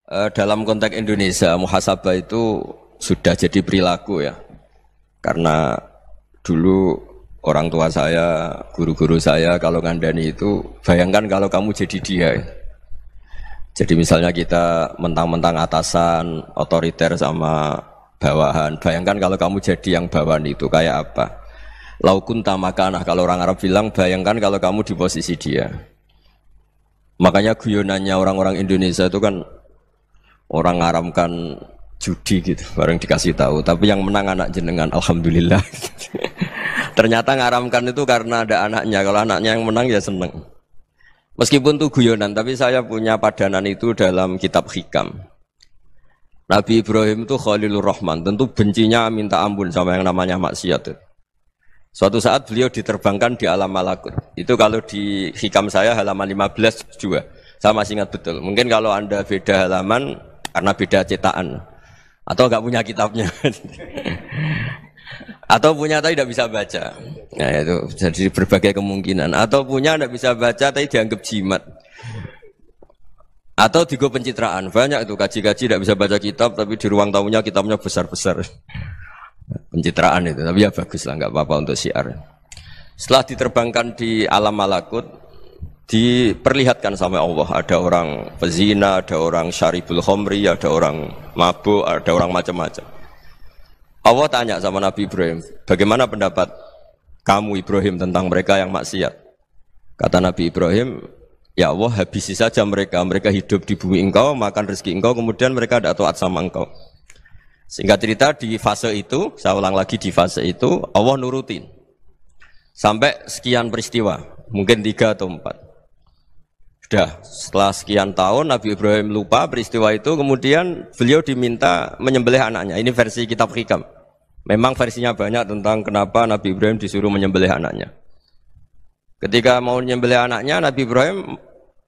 Dalam konteks Indonesia, muhasabah itu sudah jadi perilaku ya. Karena dulu orang tua saya, guru-guru saya kalau ngandani itu, bayangkan kalau kamu jadi dia. Ya. Jadi misalnya kita mentang-mentang atasan, otoriter sama bawahan. Bayangkan kalau kamu jadi yang bawahan itu kayak apa? Laukun tamakana, kalau orang Arab bilang, bayangkan kalau kamu di posisi dia. Makanya guyonannya orang-orang Indonesia itu kan orang ngaramkan judi gitu, bareng dikasih tahu. Tapi yang menang anak jenengan, alhamdulillah. Ternyata ngaramkan itu karena ada anaknya. Kalau anaknya yang menang ya seneng. Meskipun itu guyonan, tapi saya punya padanan itu dalam kitab Hikam. Nabi Ibrahim itu Khalilur Rahman, tentu bencinya minta ampun sama yang namanya maksiat. Suatu saat beliau diterbangkan di alam malakut. Itu kalau di Hikam saya halaman 15 juga. Saya masih ingat betul. Mungkin kalau Anda beda halaman karena beda cetakan. Atau enggak punya kitabnya. Atau punya tapi tidak bisa baca. Nah itu jadi berbagai kemungkinan. Atau punya tidak bisa baca tapi dianggap jimat. Atau digo pencitraan. Banyak itu kaji-kaji tidak bisa baca kitab tapi di ruang tamunya kitabnya besar-besar. Pencitraan itu, tapi ya bagus lah, nggak apa-apa untuk syiar. Setelah diterbangkan di alam malakut, diperlihatkan sama Allah, ada orang pezina, ada orang syaribul khomri, ada orang mabuk, ada orang macam-macam. Allah tanya sama Nabi Ibrahim, bagaimana pendapat kamu Ibrahim tentang mereka yang maksiat? Kata Nabi Ibrahim, ya Allah habisi saja mereka, mereka hidup di bumi engkau, makan rezeki engkau, kemudian mereka tidak taat sama engkau. Singkat cerita di fase itu, saya ulang lagi di fase itu, Allah nurutin. Sampai sekian peristiwa, mungkin 3 atau 4. Sudah, setelah sekian tahun Nabi Ibrahim lupa peristiwa itu, kemudian beliau diminta menyembelih anaknya. Ini versi kitab Hikam. Memang versinya banyak tentang kenapa Nabi Ibrahim disuruh menyembelih anaknya. Ketika mau menyembelih anaknya, Nabi Ibrahim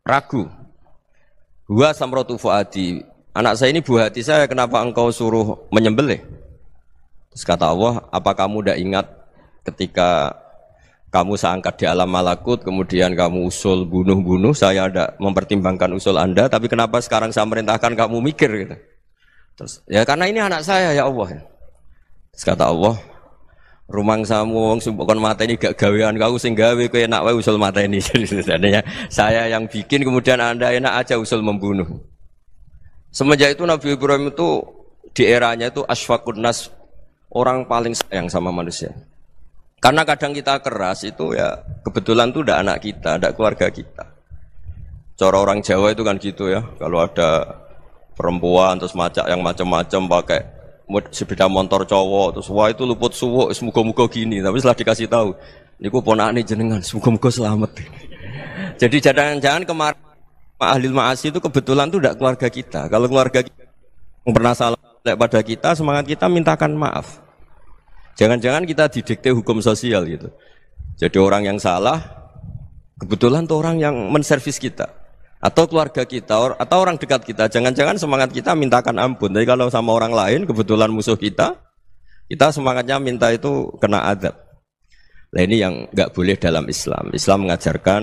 ragu. Huwa samratu fuadi. Anak saya ini buah hati saya, kenapa engkau suruh menyembelih? Terus kata Allah, apa kamu tidak ingat ketika kamu saya angkat di alam malakut, kemudian kamu usul bunuh-bunuh, saya ada mempertimbangkan usul Anda, tapi kenapa sekarang saya merintahkan kamu mikir? Gitu. Terus, ya karena ini anak saya ya Allah. Terus kata Allah, rumang samu wong sumpukon mata ini gak gawean kau sing gawe kowe enak wae usul mata ini. Jadi saya yang bikin, kemudian Anda enak aja usul membunuh. Semenjak itu Nabi Ibrahim itu di eranya itu asfaqun nas, orang paling sayang sama manusia. Karena kadang kita keras itu ya kebetulan itu udah anak kita, ada keluarga kita. Cara orang Jawa itu kan gitu ya, kalau ada perempuan terus macak yang macam-macam pakai sepeda motor cowok terus wah itu luput suwuk, semoga-moga gini. Tapi setelah dikasih tahu, niku ponakane jenengan, semoga-moga selamat. Jadi jangan-jangan kemarin ahli ma'asi itu kebetulan itu tidak keluarga kita. Kalau keluarga kita yang pernah salah pada kita, semangat kita mintakan maaf. Jangan-jangan kita didikte hukum sosial gitu. Jadi orang yang salah, kebetulan itu orang yang menservis kita. Atau keluarga kita, atau orang dekat kita. Jangan-jangan semangat kita mintakan ampun. Tapi kalau sama orang lain, kebetulan musuh kita semangatnya minta itu kena adab. Nah ini yang nggak boleh dalam Islam. Islam mengajarkan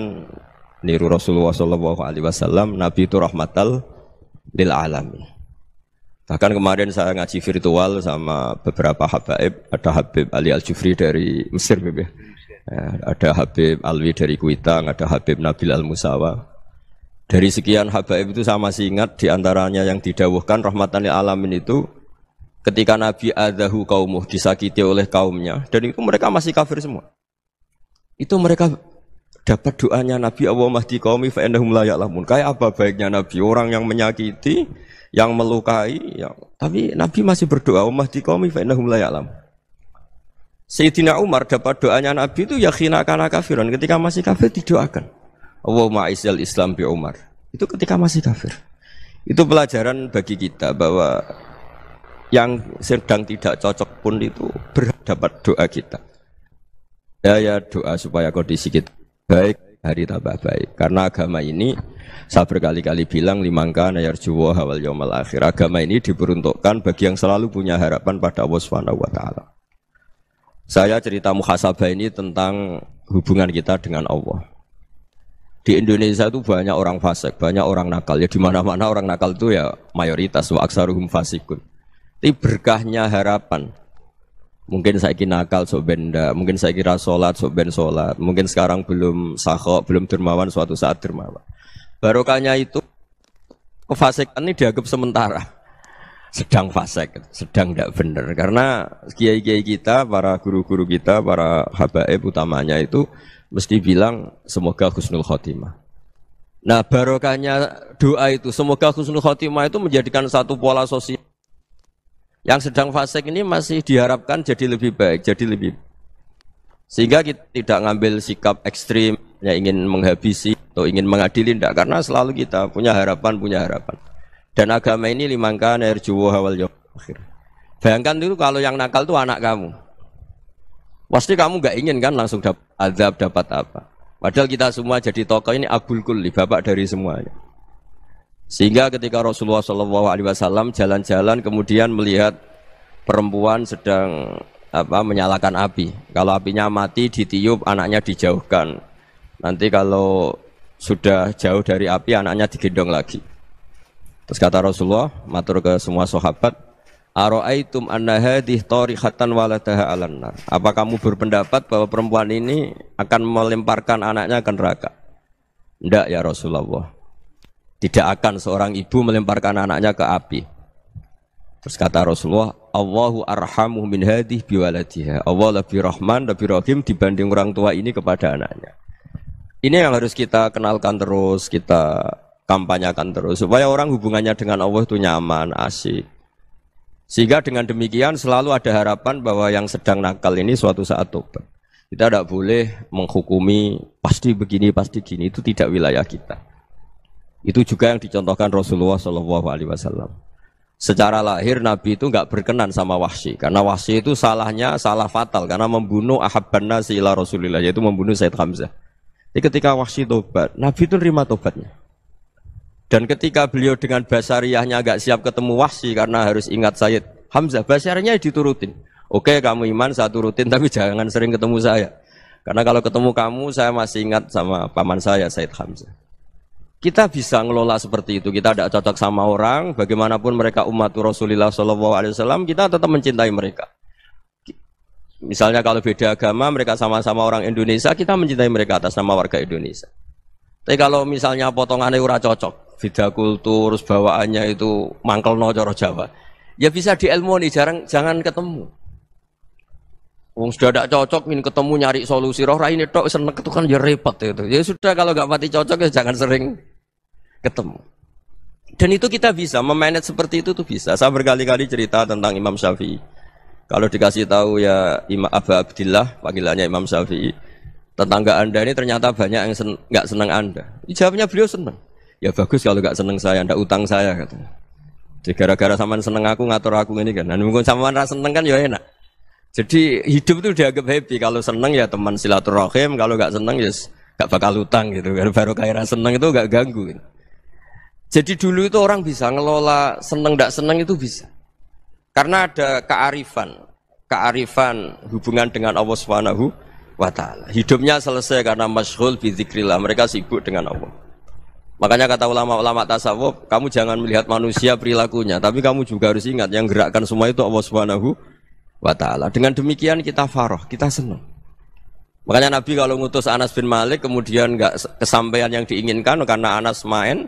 niru Rasulullah SAW, Nabi itu rahmatal lil alamin. Bahkan kemarin saya ngaji virtual sama beberapa habaib, ada Habib Ali Al-Jufri dari Mesir, ya, ada Habib Alwi dari Kuitang, ada Habib Nabil Al-Musawa. Dari sekian habaib itu saya masih ingat diantaranya yang didawuhkan rahmatan lil alamin itu ketika Nabi adahu kaumuh, disakiti oleh kaumnya, dan itu mereka masih kafir semua. Itu mereka dapat doanya Nabi, Allahumma hdi qaumi fa innahum la ya'lamun. Kayak apa baiknya Nabi, orang yang menyakiti, yang melukai, tapi Nabi masih berdoa, Allahumma hdi qaumi fa innahum la ya'lamun. Sayyidina Umar dapat doanya Nabi itu yakhina kana kafiran, ketika masih kafir didoakan. Allahumma izzal Islam bi Umar. Itu ketika masih kafir. Itu pelajaran bagi kita bahwa yang sedang tidak cocok pun itu berhak dapat doa kita. Ya doa supaya kondisi kita baik, hari tambah baik. Karena agama ini, saya berkali-kali bilang, limangka nayarjuwa hawal yawmal akhir. Agama ini diperuntukkan bagi yang selalu punya harapan pada Allah Subhanahu wa Ta'ala. Saya cerita muhasabah ini tentang hubungan kita dengan Allah. Di Indonesia itu banyak orang fasik, banyak orang nakal. Ya di mana-mana orang nakal itu ya mayoritas wa aksaruhum fasikun. Tapi berkahnya harapan. Mungkin saya kira nakal sok benda, mungkin saya kira sholat sok ben sholat, mungkin sekarang belum sakhok, belum dermawan, suatu saat dermawan. Barokahnya itu kefasikan ini dianggap sementara, sedang fasik, sedang tidak benar. Karena kiai-kiai kita, para guru-guru kita, para habaib utamanya itu mesti bilang semoga husnul khotimah. Nah barokahnya doa itu semoga husnul khotimah itu menjadikan satu pola sosial. Yang sedang fasik ini masih diharapkan jadi lebih baik, jadi lebih. Sehingga kita tidak ngambil sikap ekstrim, yang ingin menghabisi atau ingin mengadili, tidak. Karena selalu kita punya harapan. Dan agama ini limangkan erjuwo hawal yawm akhir. Bayangkan itu kalau yang nakal itu anak kamu. Pasti kamu nggak ingin kan langsung dapat azab, dapat apa. Padahal kita semua jadi tokoh ini abul kulli, bapak dari semuanya. Sehingga ketika Rasulullah SAW jalan-jalan kemudian melihat perempuan sedang menyalakan api. Kalau apinya mati ditiup, anaknya dijauhkan. Nanti kalau sudah jauh dari api, anaknya digendong lagi. Terus kata Rasulullah, matur ke semua sahabat, Aro'aitum anna hadih tarihatan waladaha alan nar. Apa kamu berpendapat bahwa perempuan ini akan melemparkan anaknya ke neraka? Tidak ya Rasulullah. Tidak akan seorang ibu melemparkan anaknya ke api. Terus kata Rasulullah, Allahu arhamu min hadih biwaladiha. Allah lebih rahman, lebih rahim dibanding orang tua ini kepada anaknya. Ini yang harus kita kenalkan terus, kita kampanyakan terus. Supaya orang hubungannya dengan Allah itu nyaman, asik. Sehingga dengan demikian selalu ada harapan bahwa yang sedang nakal ini suatu saat tobat. Kita tidak boleh menghukumi pasti begini, pasti gini. Itu tidak wilayah kita. Itu juga yang dicontohkan Rasulullah SAW. Secara lahir Nabi itu enggak berkenan sama Wahsy, karena Wahsy itu salahnya salah fatal karena membunuh ahabban nasi ila Rasulillah, yaitu membunuh Said Hamzah. Jadi ketika Wahsy tobat, Nabi itu nerima tobatnya. Dan ketika beliau dengan basariyahnya enggak siap ketemu Wahsy karena harus ingat Said Hamzah, basariyahnya diturutin. Oke, kamu iman, saya turutin, tapi jangan sering ketemu saya. Karena kalau ketemu kamu, saya masih ingat sama paman saya Said Hamzah. Kita bisa ngelola seperti itu. Kita tidak cocok sama orang, bagaimanapun mereka umat Rasulullah SAW, kita tetap mencintai mereka. Misalnya kalau beda agama, mereka sama-sama orang Indonesia, kita mencintai mereka atas nama warga Indonesia. Tapi kalau misalnya potongannya ora cocok, beda kultur, bawaannya itu mangkelno cara Jawa, ya bisa diilmoni, jangan ketemu. Wong sudah tidak cocok, ingin ketemu nyari solusi. Roh ini tok seneng itu kan ya repot itu. Ya sudah kalau nggak pati cocok ya jangan sering ketemu. Dan itu kita bisa memanage seperti itu tuh bisa. Saya berkali-kali cerita tentang Imam Syafi'i. Kalau dikasih tahu ya Imam Aba Abdillah, panggilannya Imam Syafi'i, tetangga anda ini ternyata banyak yang nggak senang anda. Jawabnya beliau senang. Ya bagus kalau nggak senang saya, ndak utang saya katanya. Jadi gara-gara saman seneng aku ngatur aku ini kan. Dan mungkin saman rasa seneng kan ya enak. Jadi hidup itu dianggap happy. Kalau seneng ya teman silaturahim, kalau nggak seneng ya nggak bakal utang gitu. Baru kayak seneng itu nggak ganggu. Gitu. Jadi dulu itu orang bisa ngelola seneng nggak seneng itu bisa. Karena ada kearifan hubungan dengan Allah Subhanahu wa Ta'ala. Hidupnya selesai karena masyghul bi dzikrillah. Mereka sibuk dengan Allah. Makanya kata ulama-ulama tasawuf, kamu jangan melihat manusia perilakunya, tapi kamu juga harus ingat yang gerakkan semua itu Allah Subhanahu wa Ta'ala. Dengan demikian kita farah, kita senang. Makanya Nabi kalau ngutus Anas bin Malik kemudian nggak kesampaian yang diinginkan karena Anas main,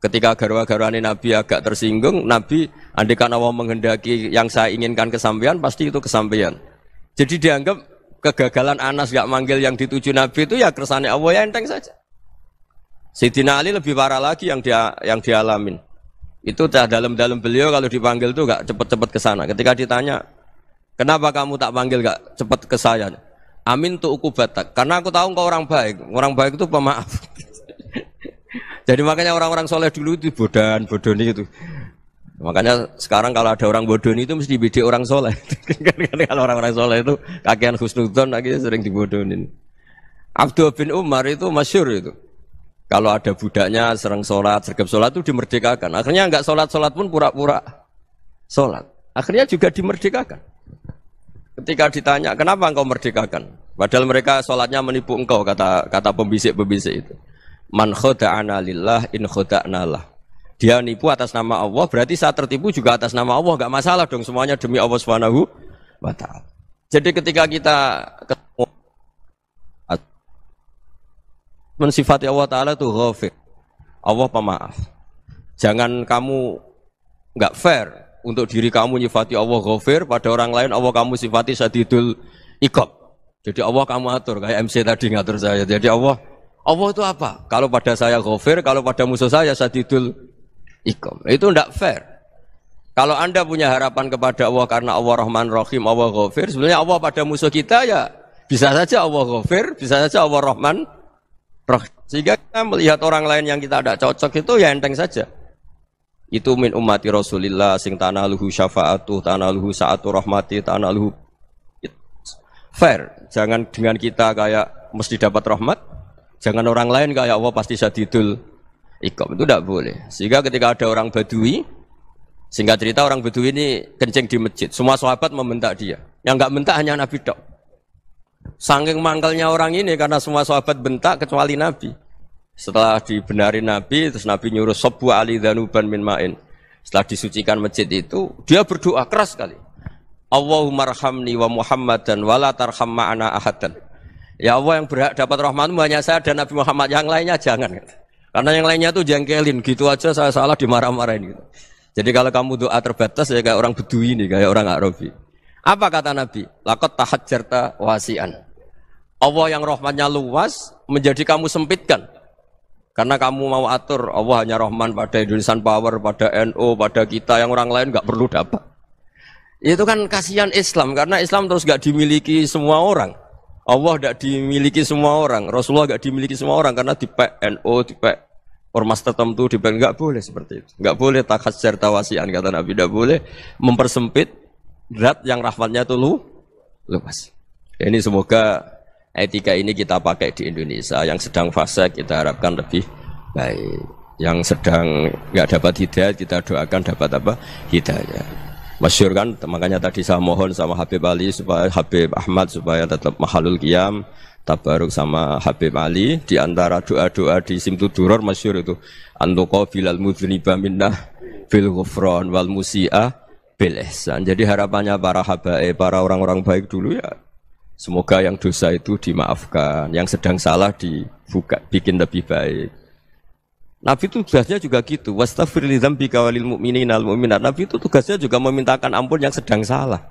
ketika garwa-garwani Nabi agak tersinggung, Nabi andaikan Allah menghendaki yang saya inginkan kesampaian, pasti itu kesampaian. Jadi dianggap kegagalan Anas nggak manggil yang dituju Nabi itu ya kersane Allah, ya enteng saja. Sayyidina Ali lebih parah lagi yang dialamin. Itu dalam beliau kalau dipanggil tuh nggak cepet-cepet ke sana. Ketika ditanya, kenapa kamu tak panggil nggak cepet ke saya? Amin tuh ukubatak. Karena aku tahu engkau orang baik. Orang baik itu pemaaf. Jadi makanya orang-orang soleh dulu itu bodoni itu. Makanya sekarang kalau ada orang bodoni itu mesti bidik orang soleh. Kalau orang-orang soleh itu kakean husnudzon akhirnya sering dibodonin. Abdullah bin Umar itu masyhur itu. Kalau ada budaknya sering sholat, sergap sholat itu dimerdekakan. Akhirnya enggak sholat pun pura-pura sholat. Akhirnya juga dimerdekakan. Ketika ditanya, kenapa engkau merdekakan? Padahal mereka sholatnya menipu engkau, kata pembisik-pembisik itu. Man khoda'ana lillah in khoda'na lah. Dia nipu atas nama Allah, berarti saat tertipu juga atas nama Allah, enggak masalah dong, semuanya demi Allah Subhanahu wa ta'ala. Jadi ketika kita ketemu mensifati Allah Ta'ala itu ghafir, Allah pemaaf. Jangan kamu enggak fair untuk diri kamu nyifati Allah ghafir, pada orang lain Allah kamu sifati syadidul iqab. Jadi Allah kamu atur, kayak MC tadi ngatur saya. Jadi Allah itu apa? Kalau pada saya ghafir, kalau pada musuh saya syadidul iqab. Itu tidak fair. Kalau Anda punya harapan kepada Allah karena Allah Rahman Rahim, Allah ghafir, sebenarnya Allah pada musuh kita ya bisa saja Allah ghafir, bisa saja Allah Rahman Rahim. Sehingga kita melihat orang lain yang kita tidak cocok itu ya enteng saja. Itu min ummati Rasulillah sing tanaluhu syafa'atu, tanaluhu sa'atu rahmati, tanaluhu fair. Jangan dengan kita kayak mesti dapat rahmat. Jangan orang lain kayak Allah pasti syadidul iqab. Itu tidak boleh. Sehingga ketika ada orang Badui, singkat cerita orang Badui ini kencing di masjid. Semua sahabat membentak dia. Yang enggak bentak hanya Nabi tok. Saking mangkelnya orang ini karena semua sahabat bentak kecuali Nabi. Setelah dibenari Nabi, terus Nabi nyuruh sabbu ali dhanuban min ma'in. Setelah disucikan masjid itu, dia berdoa keras sekali. Allahumma arhamni wa Muhammadan wa la tarham ma'ana ahadan. Ya Allah, yang berhak dapat rahmatmu hanya saya dan Nabi Muhammad, yang lainnya jangan. Karena yang lainnya tuh jengkelin, gitu aja saya salah dimarah-marahin gitu. Jadi kalau kamu doa terbatas ya kayak orang Bedui ini, kayak orang Arabi. Apa kata Nabi? Laqad tahajjarta wasi'an. Allah yang rahmatnya luas menjadi kamu sempitkan. Karena kamu mau atur Allah hanya Rahman pada Indonesian Power, pada NU, pada kita, yang orang lain nggak perlu dapat. Itu kan kasihan Islam, karena Islam terus nggak dimiliki semua orang. Allah nggak dimiliki semua orang, Rasulullah nggak dimiliki semua orang, karena di NU, di ormas tertentu, di nggak boleh seperti itu. Nggak boleh takhasyar tawasian, kata Nabi, nggak boleh mempersempit zat yang rahmatnya itu luas. Ini semoga etika ini kita pakai di Indonesia. Yang sedang fase kita harapkan lebih baik. Yang sedang nggak dapat hidayah kita doakan dapat apa? Hidayah. Masyhur kan, makanya tadi saya mohon sama Habib Ali supaya Habib Ahmad supaya tetap mahalul qiyam, tabaruk sama Habib Ali. Di antara doa-doa di Simtud Duror masyhur itu antuqa bilal mudhniba minnah bil ghufran wal musi'ah bil ihsan. Jadi harapannya para habaib, para orang-orang baik dulu ya, semoga yang dosa itu dimaafkan, yang sedang salah dibuka, bikin lebih baik. Nabi itu tugasnya juga gitu. Wastaghfir li dzambika walil mu'minina wal mu'minat. Nabi itu tugasnya juga memintakan ampun yang sedang salah.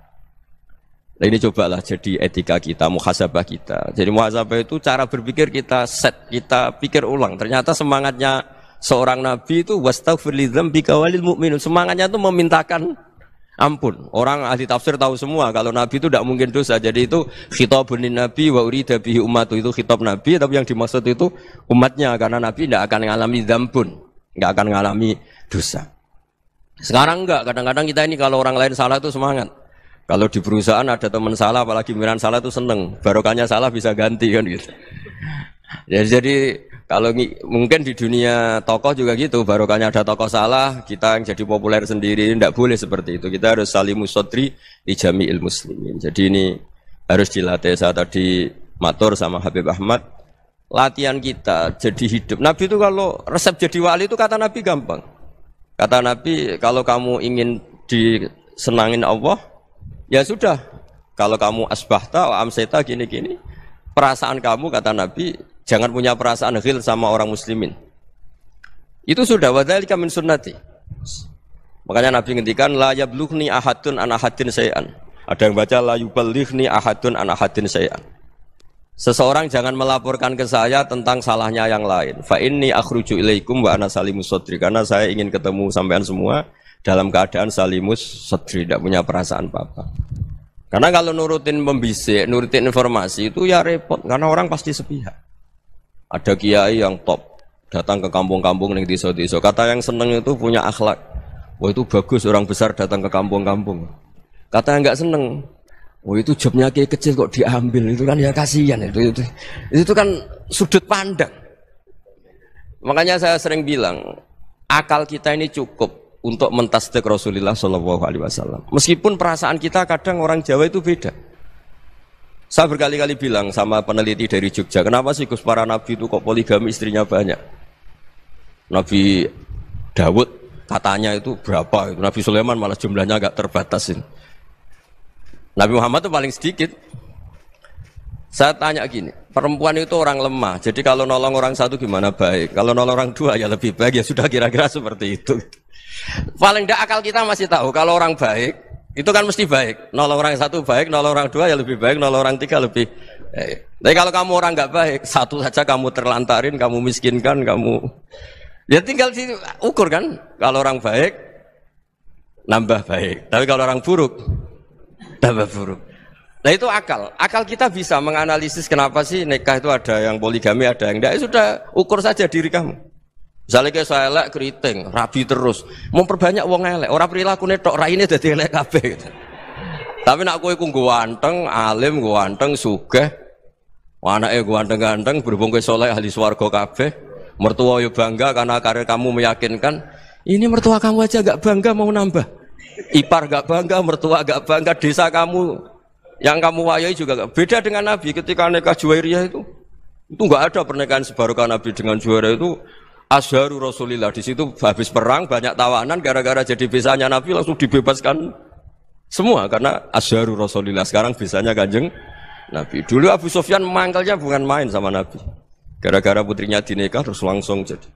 Nah ini cobalah jadi etika kita, muhasabah kita. Jadi muhasabah itu cara berpikir kita set, kita pikir ulang. Ternyata semangatnya seorang Nabi itu wastaghfir li dzambika walil mu'minun. Semangatnya itu memintakan ampun. Orang ahli tafsir tahu semua kalau Nabi itu tidak mungkin dosa. Jadi itu khitabun Nabi wa urida bihi ummatu, itu khitab Nabi, tapi yang dimaksud itu umatnya, karena Nabi tidak akan mengalami dzambun, tidak akan mengalami dosa. Sekarang enggak, kadang-kadang kita ini kalau orang lain salah itu semangat. Kalau di perusahaan ada teman salah, apalagi pimpinan salah itu seneng. Barokahnya salah bisa ganti kan gitu. Jadi kalau mungkin di dunia tokoh juga gitu, barokahnya ada tokoh salah, kita yang jadi populer sendiri, tidak boleh seperti itu. Kita harus salimus sodri di jami'il muslimin. Jadi ini harus dilatih. Saya tadi matur sama Habib Ahmad, latihan kita jadi hidup. Nabi itu kalau resep jadi wali itu kata Nabi gampang. Kata Nabi, kalau kamu ingin disenangin Allah, ya sudah. Kalau kamu asbahta, amseta, gini-gini, perasaan kamu, kata Nabi, jangan punya perasaan ghil sama orang muslimin. Itu sudah wadzalika min sunnati. Makanya Nabi ngendikan la yablughni ahadun an ahadin syai'an. Ada yang baca la yuballighni ahadun an ahadin syai'an. Seseorang jangan melaporkan ke saya tentang salahnya yang lain. Fa inni akhruju ilaikum wa ana salimus sadri. Karena saya ingin ketemu sampean semua dalam keadaan salimus sadri, tidak punya perasaan apa-apa. Karena kalau nurutin pembisik, nurutin informasi itu ya repot, karena orang pasti sepihak. Ada kiai yang top, datang ke kampung-kampung ning desa-desa. Kata yang seneng itu punya akhlak. Wah itu bagus orang besar datang ke kampung-kampung. Kata yang enggak seneng, wah itu jobnya kiai kecil kok diambil. Itu kan ya kasihan itu kan sudut pandang. Makanya saya sering bilang, akal kita ini cukup untuk mentasdik Rasulullah SAW. Meskipun perasaan kita kadang orang Jawa itu beda. Saya berkali-kali bilang sama peneliti dari Jogja, kenapa sih Gus para nabi itu kok poligami istrinya banyak? Nabi Dawud katanya itu berapa? Nabi Sulaiman malah jumlahnya agak terbatasin. Nabi Muhammad itu paling sedikit. Saya tanya gini, perempuan itu orang lemah, jadi kalau nolong orang satu gimana baik, kalau nolong orang dua ya lebih baik, ya sudah kira-kira seperti itu. Paling tidak akal kita masih tahu, kalau orang baik, itu kan mesti baik, nolong orang satu baik, nolong orang dua ya lebih baik, nolong orang tiga lebih baik. Tapi kalau kamu orang nggak baik, satu saja kamu terlantarin, kamu miskinkan, kamu... Ya tinggal diukur kan, kalau orang baik, nambah baik, tapi kalau orang buruk, tambah buruk. Nah itu akal. Akal kita bisa menganalisis kenapa sih nikah itu ada yang poligami, ada yang enggak. Ya sudah, ukur saja diri kamu. Misalnya kayak saya elek keriting, rabi terus, memperbanyak wong elek. Orang perilaku netok raine dadi elek kabeh gitu. Tapi nak kowe ku ganteng, alim, ganteng, sugih, anake ganteng-ganteng, berhubung kowe saleh ahli swarga kabeh, mertua yo bangga karena karir kamu meyakinkan. Ini mertua kamu aja enggak bangga mau nambah. Ipar enggak bangga, mertua enggak bangga, desa kamu yang kamu wayai juga beda dengan Nabi ketika nikah Juwairiyah itu nggak ada pernikahan sebarokah Nabi dengan Juwairiyah itu Azharu Rasulillah. Di situ habis perang banyak tawanan gara-gara jadi bisanya Nabi langsung dibebaskan semua karena Azharu Rasulillah. Sekarang bisanya Kanjeng Nabi. Dulu Abu Sufyan mangkalnya bukan main sama Nabi gara-gara putrinya dinikah terus langsung jadi.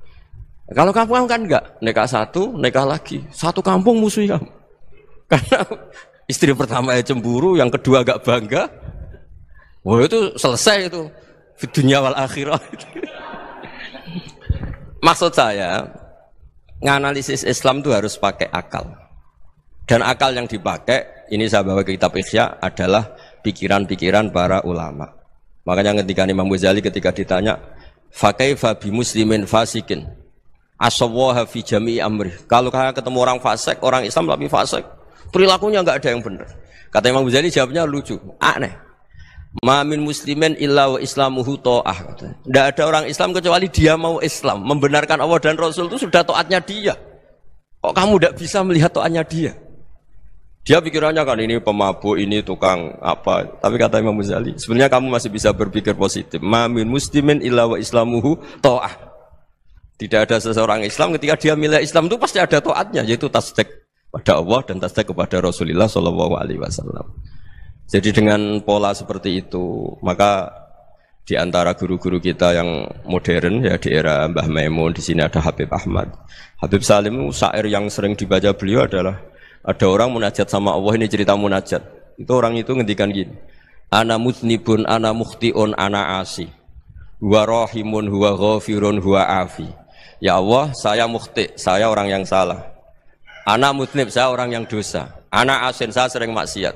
Kalau kamu kan enggak, nikah satu, nikah lagi, satu kampung musuh kamu karena istri pertama ya cemburu, yang kedua agak bangga. Wah itu selesai itu di dunia wal akhirah. Maksud saya, nganalisis Islam itu harus pakai akal. Dan akal yang dipakai, ini saya bawa ke kitab Ihya, adalah pikiran-pikiran para ulama. Makanya ketika Imam Ghazali ketika ditanya, fakaifa bi muslimin fasikin asawwaha fi jami'i amri. Kalau kalian ketemu orang fasik, orang Islam tapi fasik, perilakunya enggak ada yang benar. Kata Imam Ghazali jawabnya lucu, aneh. Ma min muslimin illa wa islamuhu ta'ah. Tidak ada orang Islam kecuali dia mau Islam, membenarkan Allah dan Rasul itu sudah taatnya dia. Kok kamu tidak bisa melihat taatnya dia? Dia pikirannya kan ini pemabuk, ini tukang apa. Tapi kata Imam Ghazali, sebenarnya kamu masih bisa berpikir positif. Ma min muslimin illa wa islamuhu ta'ah. Tidak ada seseorang Islam ketika dia milih Islam itu pasti ada taatnya, yaitu tasdik pada Allah dan tasdik kepada Rasulullah SAW. Jadi dengan pola seperti itu, maka di antara guru-guru kita yang modern ya di era Mbah Maimun, di sini ada Habib Ahmad, Habib Salim, syair yang sering dibaca beliau adalah ada orang munajat sama Allah. Ini cerita munajat. Itu orang itu ngendikan gini, ana mutnibun, ana mukhtiun, ana asi, huwa rahimun, huwa ghafirun, huwa afi. Ya Allah, saya mukhti, saya orang yang salah. Ana mutnib, saya orang yang dosa. Ana asin, saya sering maksiat.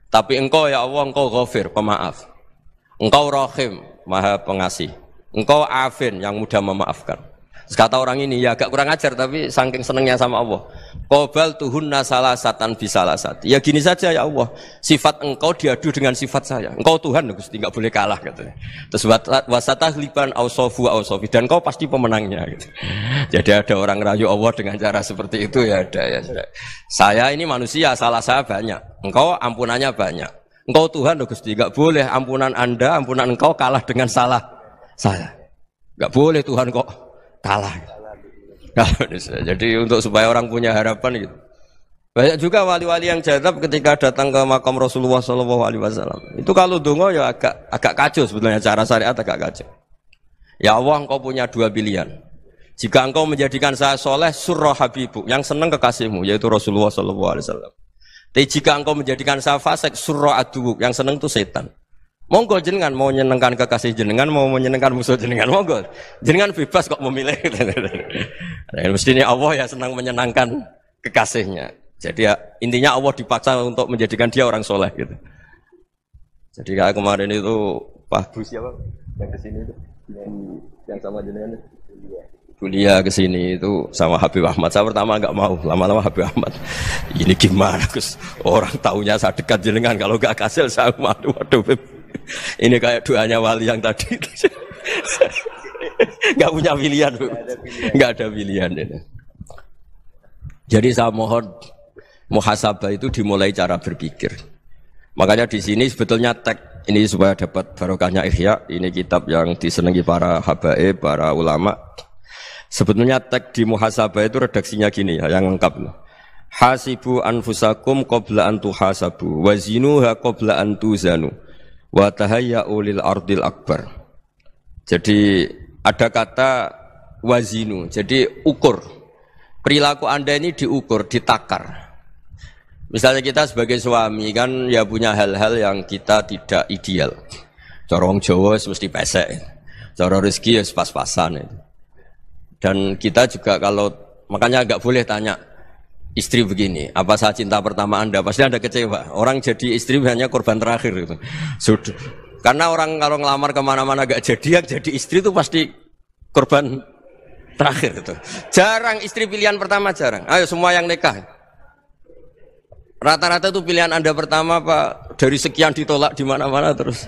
Tapi engkau ya Allah, engkau ghafir, pemaaf. Engkau rahim, maha pengasih. Engkau afin, yang mudah memaafkan. Terus kata orang ini, ya agak kurang ajar, tapi saking senengnya sama Allah. Qobal tuhunna salasatan bisalasat. Ya gini saja ya Allah, sifat engkau diadu dengan sifat saya. Engkau Tuhan, Gusti, enggak boleh kalah katanya. Terus wasatahliban ausofu ausofi, dan engkau pasti pemenangnya gitu. Jadi ada orang rayu Allah dengan cara seperti itu ya ada ya. Saya ini manusia, salah saya banyak. Engkau ampunannya banyak. Engkau Tuhan, Gusti, enggak boleh ampunan Anda, ampunan engkau kalah dengan salah saya. Enggak boleh Tuhan kok kalah. Jadi untuk supaya orang punya harapan gitu. Banyak juga wali-wali yang jadab ketika datang ke makam Rasulullah SAW. Itu kalau dongo ya agak kacau sebetulnya, cara syariat agak kacau. Ya Allah, engkau punya dua pilihan. Jika engkau menjadikan saya soleh, surah habibu, yang senang kekasihmu, yaitu Rasulullah SAW. Tapi jika engkau menjadikan saya fasik, surah adubu, yang senang itu setan. Monggo jenengan mau menyenangkan kekasih jenengan, mau menyenangkan musuh jenengan, monggo. Jenengan bebas kok memilih. Nah, mestinya Allah ya senang menyenangkan kekasihnya. Jadi ya, intinya Allah dipaksa untuk menjadikan dia orang soleh gitu. Jadi kayak kemarin itu Pak Bus siapa yang kesini itu, yang sama jenengan kuliah kesini itu sama Habib Ahmad. Saya pertama enggak mau, lama-lama Habib Ahmad. Ini gimana Gus? Orang taunya saya dekat jenengan, kalau enggak kasil saya waduh. Ini kayak doanya wali yang tadi. Enggak punya pilihan, Bu. Enggak ada pilihan ini. Jadi saya mohon muhasabah itu dimulai cara berpikir. Makanya di sini sebetulnya teks ini supaya dapat barokahnya Ihya. Ini kitab yang disenangi para habaib, para ulama. Sebetulnya teks di muhasabah itu redaksinya gini ya, yang lengkap. Hasibu anfusakum qabla an tuhasabu wazinuha qabla an tuzanu wa tahayya'u lil ardil akbar. Jadi ada kata wazinu, jadi ukur. Perilaku Anda ini diukur, ditakar. Misalnya kita sebagai suami kan ya punya hal-hal yang kita tidak ideal. Cara wong Jawa mesti pesek. Cara rezeki ya pas-pasan itu. Dan kita juga kalau makanya enggak boleh tanya istri begini, apa saat cinta pertama Anda? Pasti Anda kecewa. Orang jadi istri hanya korban terakhir itu. Sudah. Karena orang kalau ngelamar kemana-mana enggak jadi, yang jadi istri itu pasti korban terakhir itu. Jarang istri pilihan pertama, jarang. Ayo semua yang nikah. Rata-rata itu pilihan Anda pertama Pak, dari sekian ditolak di mana-mana terus.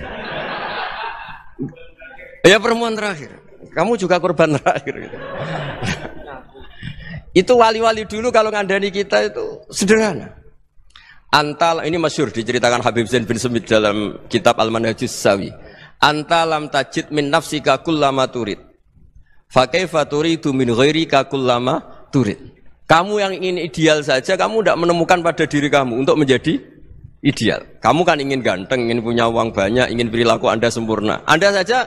Ya perempuan terakhir. Kamu juga korban terakhir gitu. Itu wali-wali dulu kalau ngandani kita itu sederhana. Antal ini masyhur diceritakan Habib Zain bin Semit dalam kitab Al-Manhajus Sawi. Antalam tajid min nafsika kullama turid. Fa kaifa turidu min ghairika kullama turid. Kamu yang ingin ideal saja, kamu tidak menemukan pada diri kamu untuk menjadi ideal. Kamu kan ingin ganteng, ingin punya uang banyak, ingin perilaku Anda sempurna. Anda saja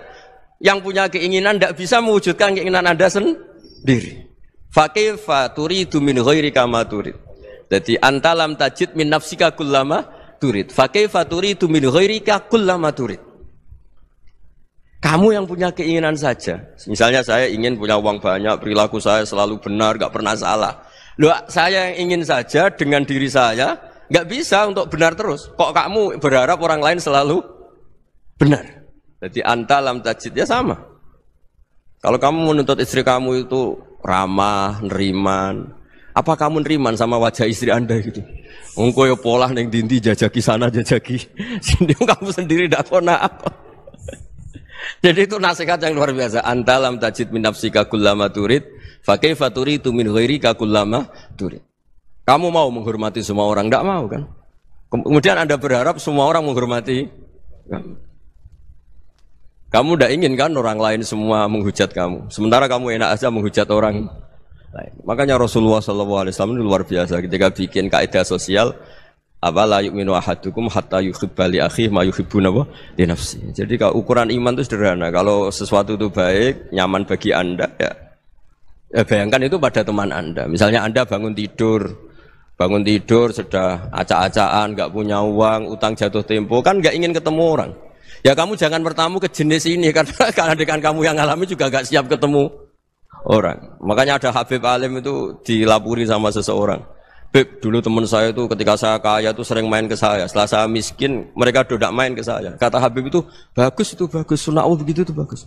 yang punya keinginan tidak bisa mewujudkan keinginan Anda sendiri. Fakaifa turidu min ghairika ma turid. Jadi antalam tajid min nafsika kullama turid. Fakaifa turidu min ghairika kullama turid. Kamu yang punya keinginan saja. Misalnya saya ingin punya uang banyak, perilaku saya selalu benar, enggak pernah salah. Loh, saya yang ingin saja dengan diri saya enggak bisa untuk benar terus. Kok kamu berharap orang lain selalu benar? Jadi antalam tajid ya sama. Kalau kamu menuntut istri kamu itu ramah, neriman, apa kamu neriman sama wajah istri Anda gitu? Engko yo pola ning dindi jajaki sana jajaki sini, kamu sendiri ndak kona apa. Jadi itu nasihat yang luar biasa. Antalam tajid min nafsika kullama turid, fa kaifa turidu min ghairika kullama turid. Kamu mau menghormati semua orang, enggak mau kan? Kemudian Anda berharap semua orang menghormati kamu. Kamu tidak ingin kan orang lain semua menghujat kamu. Sementara kamu enak aja menghujat orang lain. Makanya Rasulullah SAW itu luar biasa ketika bikin kaidah sosial. Apa la yu'minu ahadukum hatta yuhibba li akhihi ma yuhibbu li nafsi. Jadi kalau ukuran iman itu sederhana. Kalau sesuatu itu baik, nyaman bagi Anda ya bayangkan itu pada teman Anda. Misalnya Anda bangun tidur sudah acak-acakan, enggak punya uang, utang jatuh tempo, kan enggak ingin ketemu orang. Ya kamu jangan bertamu ke jenis ini karena dengan kamu yang alami juga gak siap ketemu orang. Makanya ada Habib Alim itu dilapuri sama seseorang. Beb, dulu teman saya itu ketika saya kaya itu sering main ke saya. Setelah saya miskin, mereka tidak main ke saya. Kata Habib itu bagus, sunahul begitu itu bagus.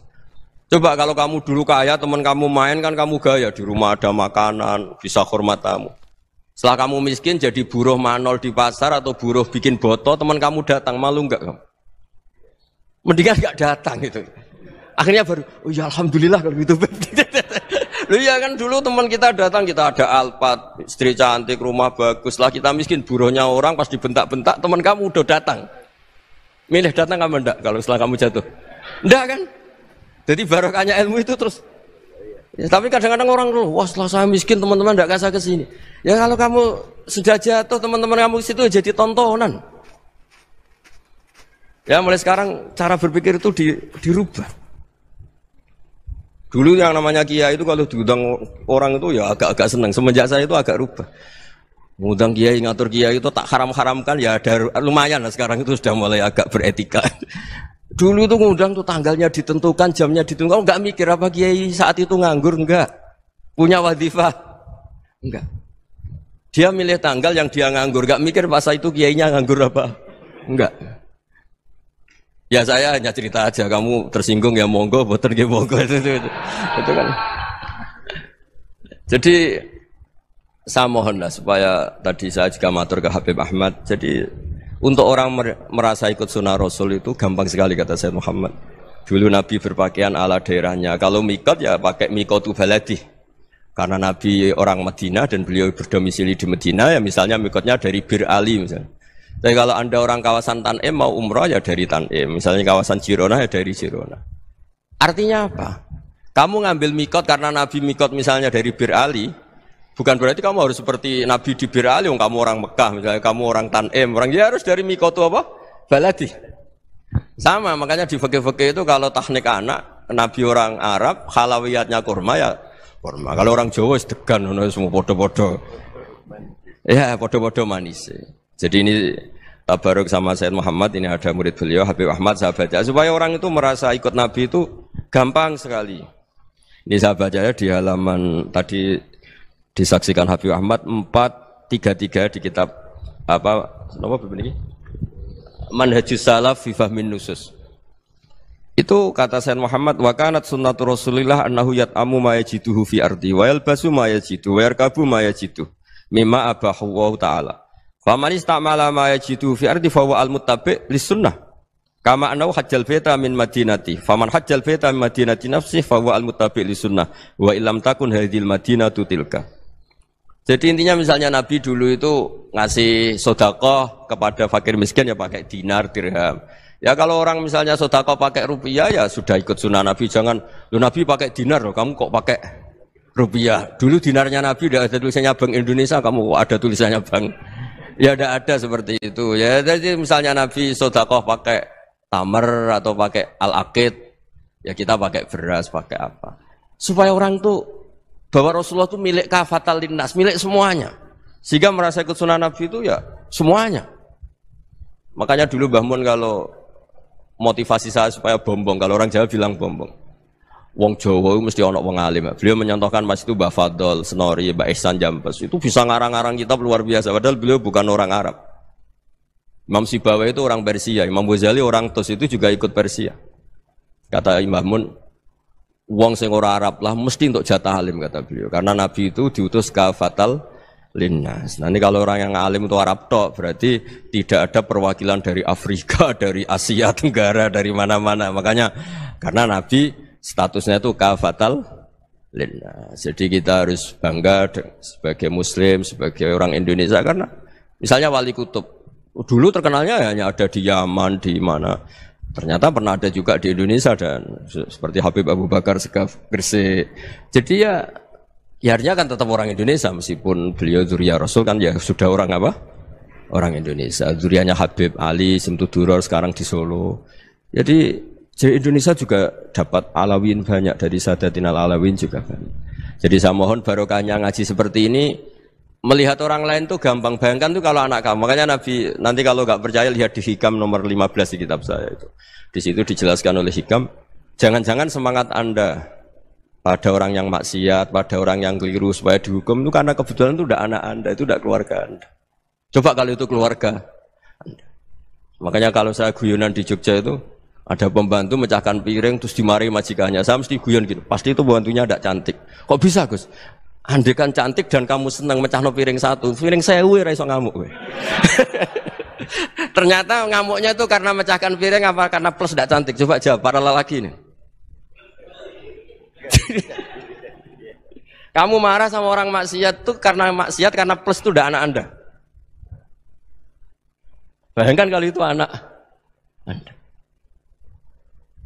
Coba kalau kamu dulu kaya, teman kamu main kan kamu gaya. Di rumah ada makanan, bisa hormat tamu. Setelah kamu miskin jadi buruh manol di pasar atau buruh bikin boto, teman kamu datang, malu enggak kamu? Mendingan enggak datang gitu. Akhirnya baru, oh ya alhamdulillah kalau gitu. Loh ya kan dulu teman kita datang, kita ada Alphard, istri cantik, rumah bagus. Setelah kita miskin, buruhnya orang pas dibentak-bentak, teman kamu udah datang. Milih datang kamu enggak kalau setelah kamu jatuh? Enggak kan? Jadi barokahnya ilmu itu terus. Ya, tapi kadang-kadang orang tuh, wah setelah saya miskin teman-teman enggak kasih ke sini. Ya kalau kamu sudah jatuh, teman-teman kamu ke situ jadi tontonan. Ya mulai sekarang cara berpikir itu dirubah. Dulu yang namanya kiai itu kalau diundang orang itu ya agak-agak senang. Semenjak saya itu agak rubah. Mengundang kiai, ngatur kiai itu tak haram-haramkan ya ada lumayan lah sekarang itu sudah mulai agak beretika. Dulu itu ngundang tuh tanggalnya ditentukan, jamnya ditentukan. Enggak mikir apa kiai saat itu nganggur, enggak. Punya wadifah, enggak. Dia milih tanggal yang dia nganggur, enggak mikir masa itu kiainya nganggur apa. Enggak. Ya saya hanya cerita aja, kamu tersinggung ya monggo, boten nggih monggo itu kan. Jadi saya mohonlah supaya tadi saya juga matur ke Habib Ahmad. Jadi untuk orang merasa ikut sunnah Rasul itu gampang sekali kata Sayyid Muhammad. Dulu Nabi berpakaian ala daerahnya. Kalau mikot ya pakai mikotu baladi. Karena Nabi orang Madinah dan beliau berdomisili di Madinah ya misalnya mikotnya dari Bir Ali misalnya. Tapi kalau Anda orang kawasan Tanim mau umroh ya dari Tanim, misalnya kawasan Jirona ya dari Jirona. Artinya apa? Kamu ngambil mikot karena Nabi mikot misalnya dari Bir Ali, bukan berarti kamu harus seperti Nabi di Bir Ali, kamu orang Mekah, misalnya kamu orang Tanim, orang dia harus dari mikot apa? Baladi. Sama, makanya di fikih-fikih itu kalau teknik anak, Nabi orang Arab, halawiyatnya kurma ya kurma. Kalau orang Jawa sedegan, semua podo-podo. Ya, podo-podo manis. Jadi ini tabaruk sama Sayyid Muhammad, ini ada murid beliau, Habib Ahmad, sahabatnya. Supaya orang itu merasa ikut Nabi itu gampang sekali. Ini sahabatnya di halaman tadi disaksikan Habib Ahmad 433 di kitab apa begini? Manhajus salaf fi fahmin nusus. Itu kata Sayyid Muhammad, wa kanat sunnatu Rasulillah annahu yat'amu ma yajiduhu fi ardi wa yalbasu ma yajidu wa yarkabu ma yajidu mimma abahu wa ta'ala. Faman istamala ma yajidu fi ardi fa huwa al-muttabi' lis-sunnah. Kama annahu hajjal baita min madinati. Faman hajjal baita min madinati nafsi fa huwa al-muttabi' lis-sunnah wa illam takun hadhil madinatu tilka. Jadi intinya misalnya Nabi dulu itu ngasih sedekah kepada fakir miskin ya pakai dinar, dirham. Ya kalau orang misalnya sedekah pakai rupiah ya sudah ikut sunnah Nabi. Jangan, Nabi pakai dinar loh, kamu kok pakai rupiah. Dulu dinarnya Nabi udah ada tulisannya Bank Indonesia, kamu kok ada tulisannya Bank. Ya tidak ada seperti itu. Ya jadi misalnya Nabi sedekah pakai tamar atau pakai al-aqid, ya kita pakai beras, pakai apa. Supaya orang tuh bahwa Rasulullah itu milik kafatal linnas, milik semuanya. Sehingga merasa ikut sunnah Nabi itu ya semuanya. Makanya dulu Mbah Mun kalau motivasi saya supaya bombong, kalau orang Jawa bilang bombong. Wong Jawa mesti ono wong alim. Beliau menyontohkan mas itu Mbah Fadol, Senori, Mbah Ihsan Jambes. Itu bisa ngarang-ngarang kitab luar biasa. Padahal beliau bukan orang Arab. Imam Sibawai itu orang Persia, Imam Ghazali orang Tus itu juga ikut Persia. Kata Imam Mun, wong sing ora Arab lah mesti untuk jatah alim kata beliau. Karena Nabi itu diutus kafatal linnas. Nanti kalau orang yang alim itu Arab tok, berarti tidak ada perwakilan dari Afrika, dari Asia Tenggara, dari mana-mana. Makanya karena Nabi statusnya itu kafatal linnas. Jadi kita harus bangga sebagai Muslim, sebagai orang Indonesia karena misalnya Wali Kutub dulu terkenalnya hanya ada di Yaman, di mana. Ternyata pernah ada juga di Indonesia dan seperti Habib Abu Bakar Segaf Gresik. Jadi ya artinya kan tetap orang Indonesia meskipun beliau dzurriyyah Rasul kan ya sudah orang apa? Orang Indonesia. Dzurriyyahnya Habib Ali Simtuduror sekarang di Solo. Jadi Indonesia juga dapat alawin banyak dari Sadatinal Alawin juga banyak. Jadi saya mohon barokahnya ngaji seperti ini. Melihat orang lain tuh gampang, bayangkan tuh kalau anak kamu. Makanya Nabi, nanti kalau nggak percaya lihat di Hikam nomor 15 di kitab saya itu. Di situ dijelaskan oleh Hikam, jangan-jangan semangat Anda pada orang yang maksiat, pada orang yang keliru supaya dihukum itu karena kebetulan itu udah anak Anda, itu udah keluarga Anda. Coba kalau itu keluarga Anda. Makanya kalau saya guyonan di Jogja itu, ada pembantu mecahkan piring terus dimarahi majikannya. Saya mesti guyon gitu, pasti itu pembantunya tidak cantik. Kok bisa Gus? Andai kan cantik dan kamu senang mecahno piring satu, piring 1000 ora iso ngamuk kowe. Ternyata ngamuknya itu karena mecahkan piring apa karena plus tidak cantik? Coba jawab para lelaki ini. Kamu marah sama orang maksiat tuh karena maksiat karena plus itu udah anak Anda. Bayangkan kalau itu anak Anda.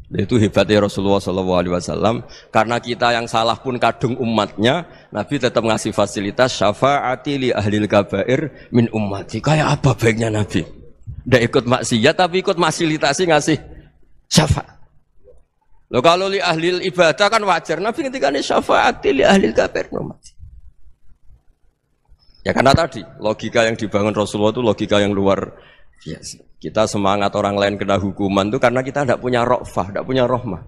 Itu hebatnya Rasulullah SAW. Karena kita yang salah pun kadung umatnya, Nabi tetap ngasih fasilitas syafaati li ahlil kabair min ummati. Kayak apa baiknya Nabi? Tidak ikut maksiat tapi ikut fasilitasi ngasih syafaat. Loh kalau li ahlil ibadah kan wajar. Nabi ketika ini syafaati li ahlil kabair min ummati. Ya karena tadi logika yang dibangun Rasulullah itu logika yang luar biasa. Kita semangat orang lain kena hukuman itu karena kita tidak punya ra'fah, tidak punya rahmah.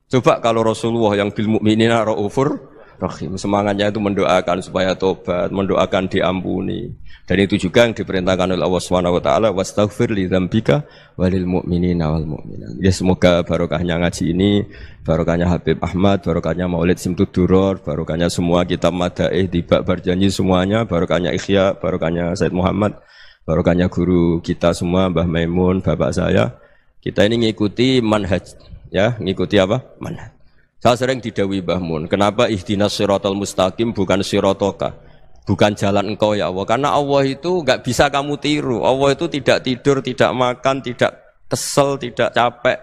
Coba kalau Rasulullah yang bil mu'minina ra'ufur rahim, semangatnya itu mendoakan supaya tobat, mendoakan diampuni. Dan itu juga yang diperintahkan oleh Allah Subhanahu wa taala, wastaghfir li dzambika walil mu'minina wal mu'minat. Ya semoga barokahnya ngaji ini, barokahnya Habib Ahmad, barokahnya Maulid Simtuduror, barokahnya semua kitab madaih, tiba berjanji semuanya, barokahnya Ikhya, barokahnya Said Muhammad, barokahnya guru kita semua, Mbah Maimun, bapak saya. Kita ini ngikuti manhaj, ya, ngikuti apa? Manhaj. Saya sering didhawuhi Mbah Mun, kenapa ihdinas siratal mustaqim bukan siratoka? bukan jalan engkau ya Allah. Karena Allah itu enggak bisa kamu tiru. Allah itu tidak tidur, tidak makan, tidak kesel, tidak capek.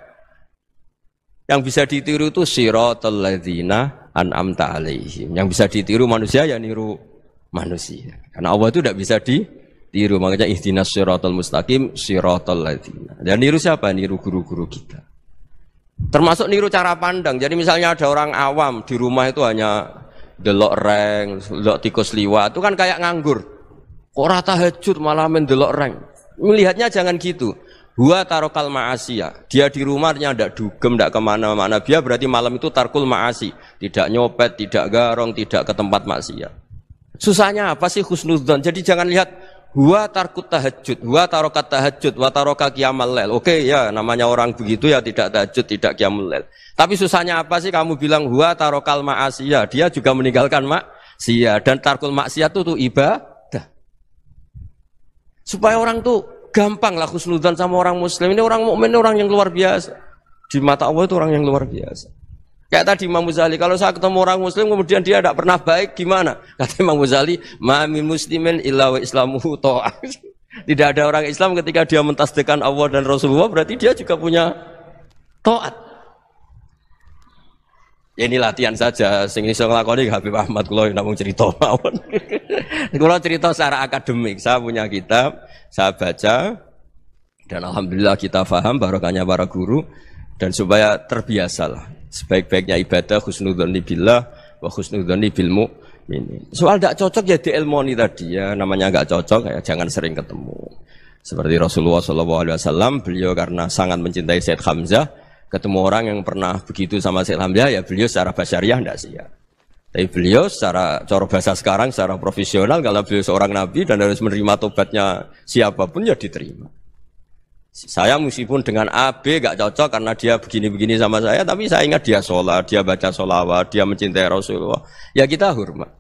Yang bisa ditiru itu siratal ladzina an'amta alaihim. Yang bisa ditiru manusia ya niru manusia. Karena Allah itu tidak bisa ditiru. Makanya ihdinas siratal mustaqim siratal ladzina. Dan niru siapa? Niru guru-guru kita. Termasuk niru cara pandang. Jadi misalnya ada orang awam di rumah itu hanya delok reng, delok tikus liwat, itu kan kayak nganggur. Kok ora tahajud malah main delok reng. Melihatnya jangan gitu. Huwa tarokal ma'asiyah. Dia di rumahnya ndak dugem, ndak kemana-mana. Dia berarti malam itu tarkul ma'asi. Tidak nyopet, tidak garong, tidak ke tempat maksiat. Susahnya apa sih husnudzon? Jadi jangan lihat huwa tarkut tahajud, huwa tarokat tahajud, wa taroka qiyamul lail. Oke ya, namanya orang begitu ya tidak tahajud, tidak qiyamul lail. Tapi susahnya apa sih kamu bilang huwa tarokal ma'asiyah? Dia juga meninggalkan maksiat dan tarkul maksiat itu ibadah. Supaya orang tuh gampang lah husnudzon sama orang muslim. Ini orang mukmin, orang yang luar biasa. Di mata Allah itu orang yang luar biasa. Kayak tadi Imam Ghazali, kalau saya ketemu orang muslim kemudian dia tidak pernah baik, gimana? Kata Imam Ghazali, ma min muslimin illa wa islamuhu ta'ah. Tidak ada orang Islam ketika dia mentasdihkan Allah dan Rasulullah, berarti dia juga punya taat. Ya ini latihan saja, sing iso nglakoni Habib Ahmad kula namung cerita mawon. Kula cerita secara akademik, saya punya kitab, saya baca dan alhamdulillah kita paham barokahnya para guru dan supaya terbiasalah. Sebaik-baiknya ibadah husnudzon billah wa husnudzon bil mu'minin. Soal tidak cocok ya diilmoni tadi ya, namanya enggak cocok ya jangan sering ketemu. Seperti Rasulullah SAW, beliau karena sangat mencintai Sayyid Hamzah, ketemu orang yang pernah begitu sama Sayyid Hamzah ya beliau secara basyariah tidak siap. Tapi beliau secara cara bahasa sekarang secara profesional kalau beliau seorang nabi dan harus menerima tobatnya siapapun ya diterima. Saya meskipun dengan A, B gak cocok karena dia begini-begini sama saya, tapi saya ingat dia sholat, dia baca sholawat, dia mencintai Rasulullah. Ya kita hormat.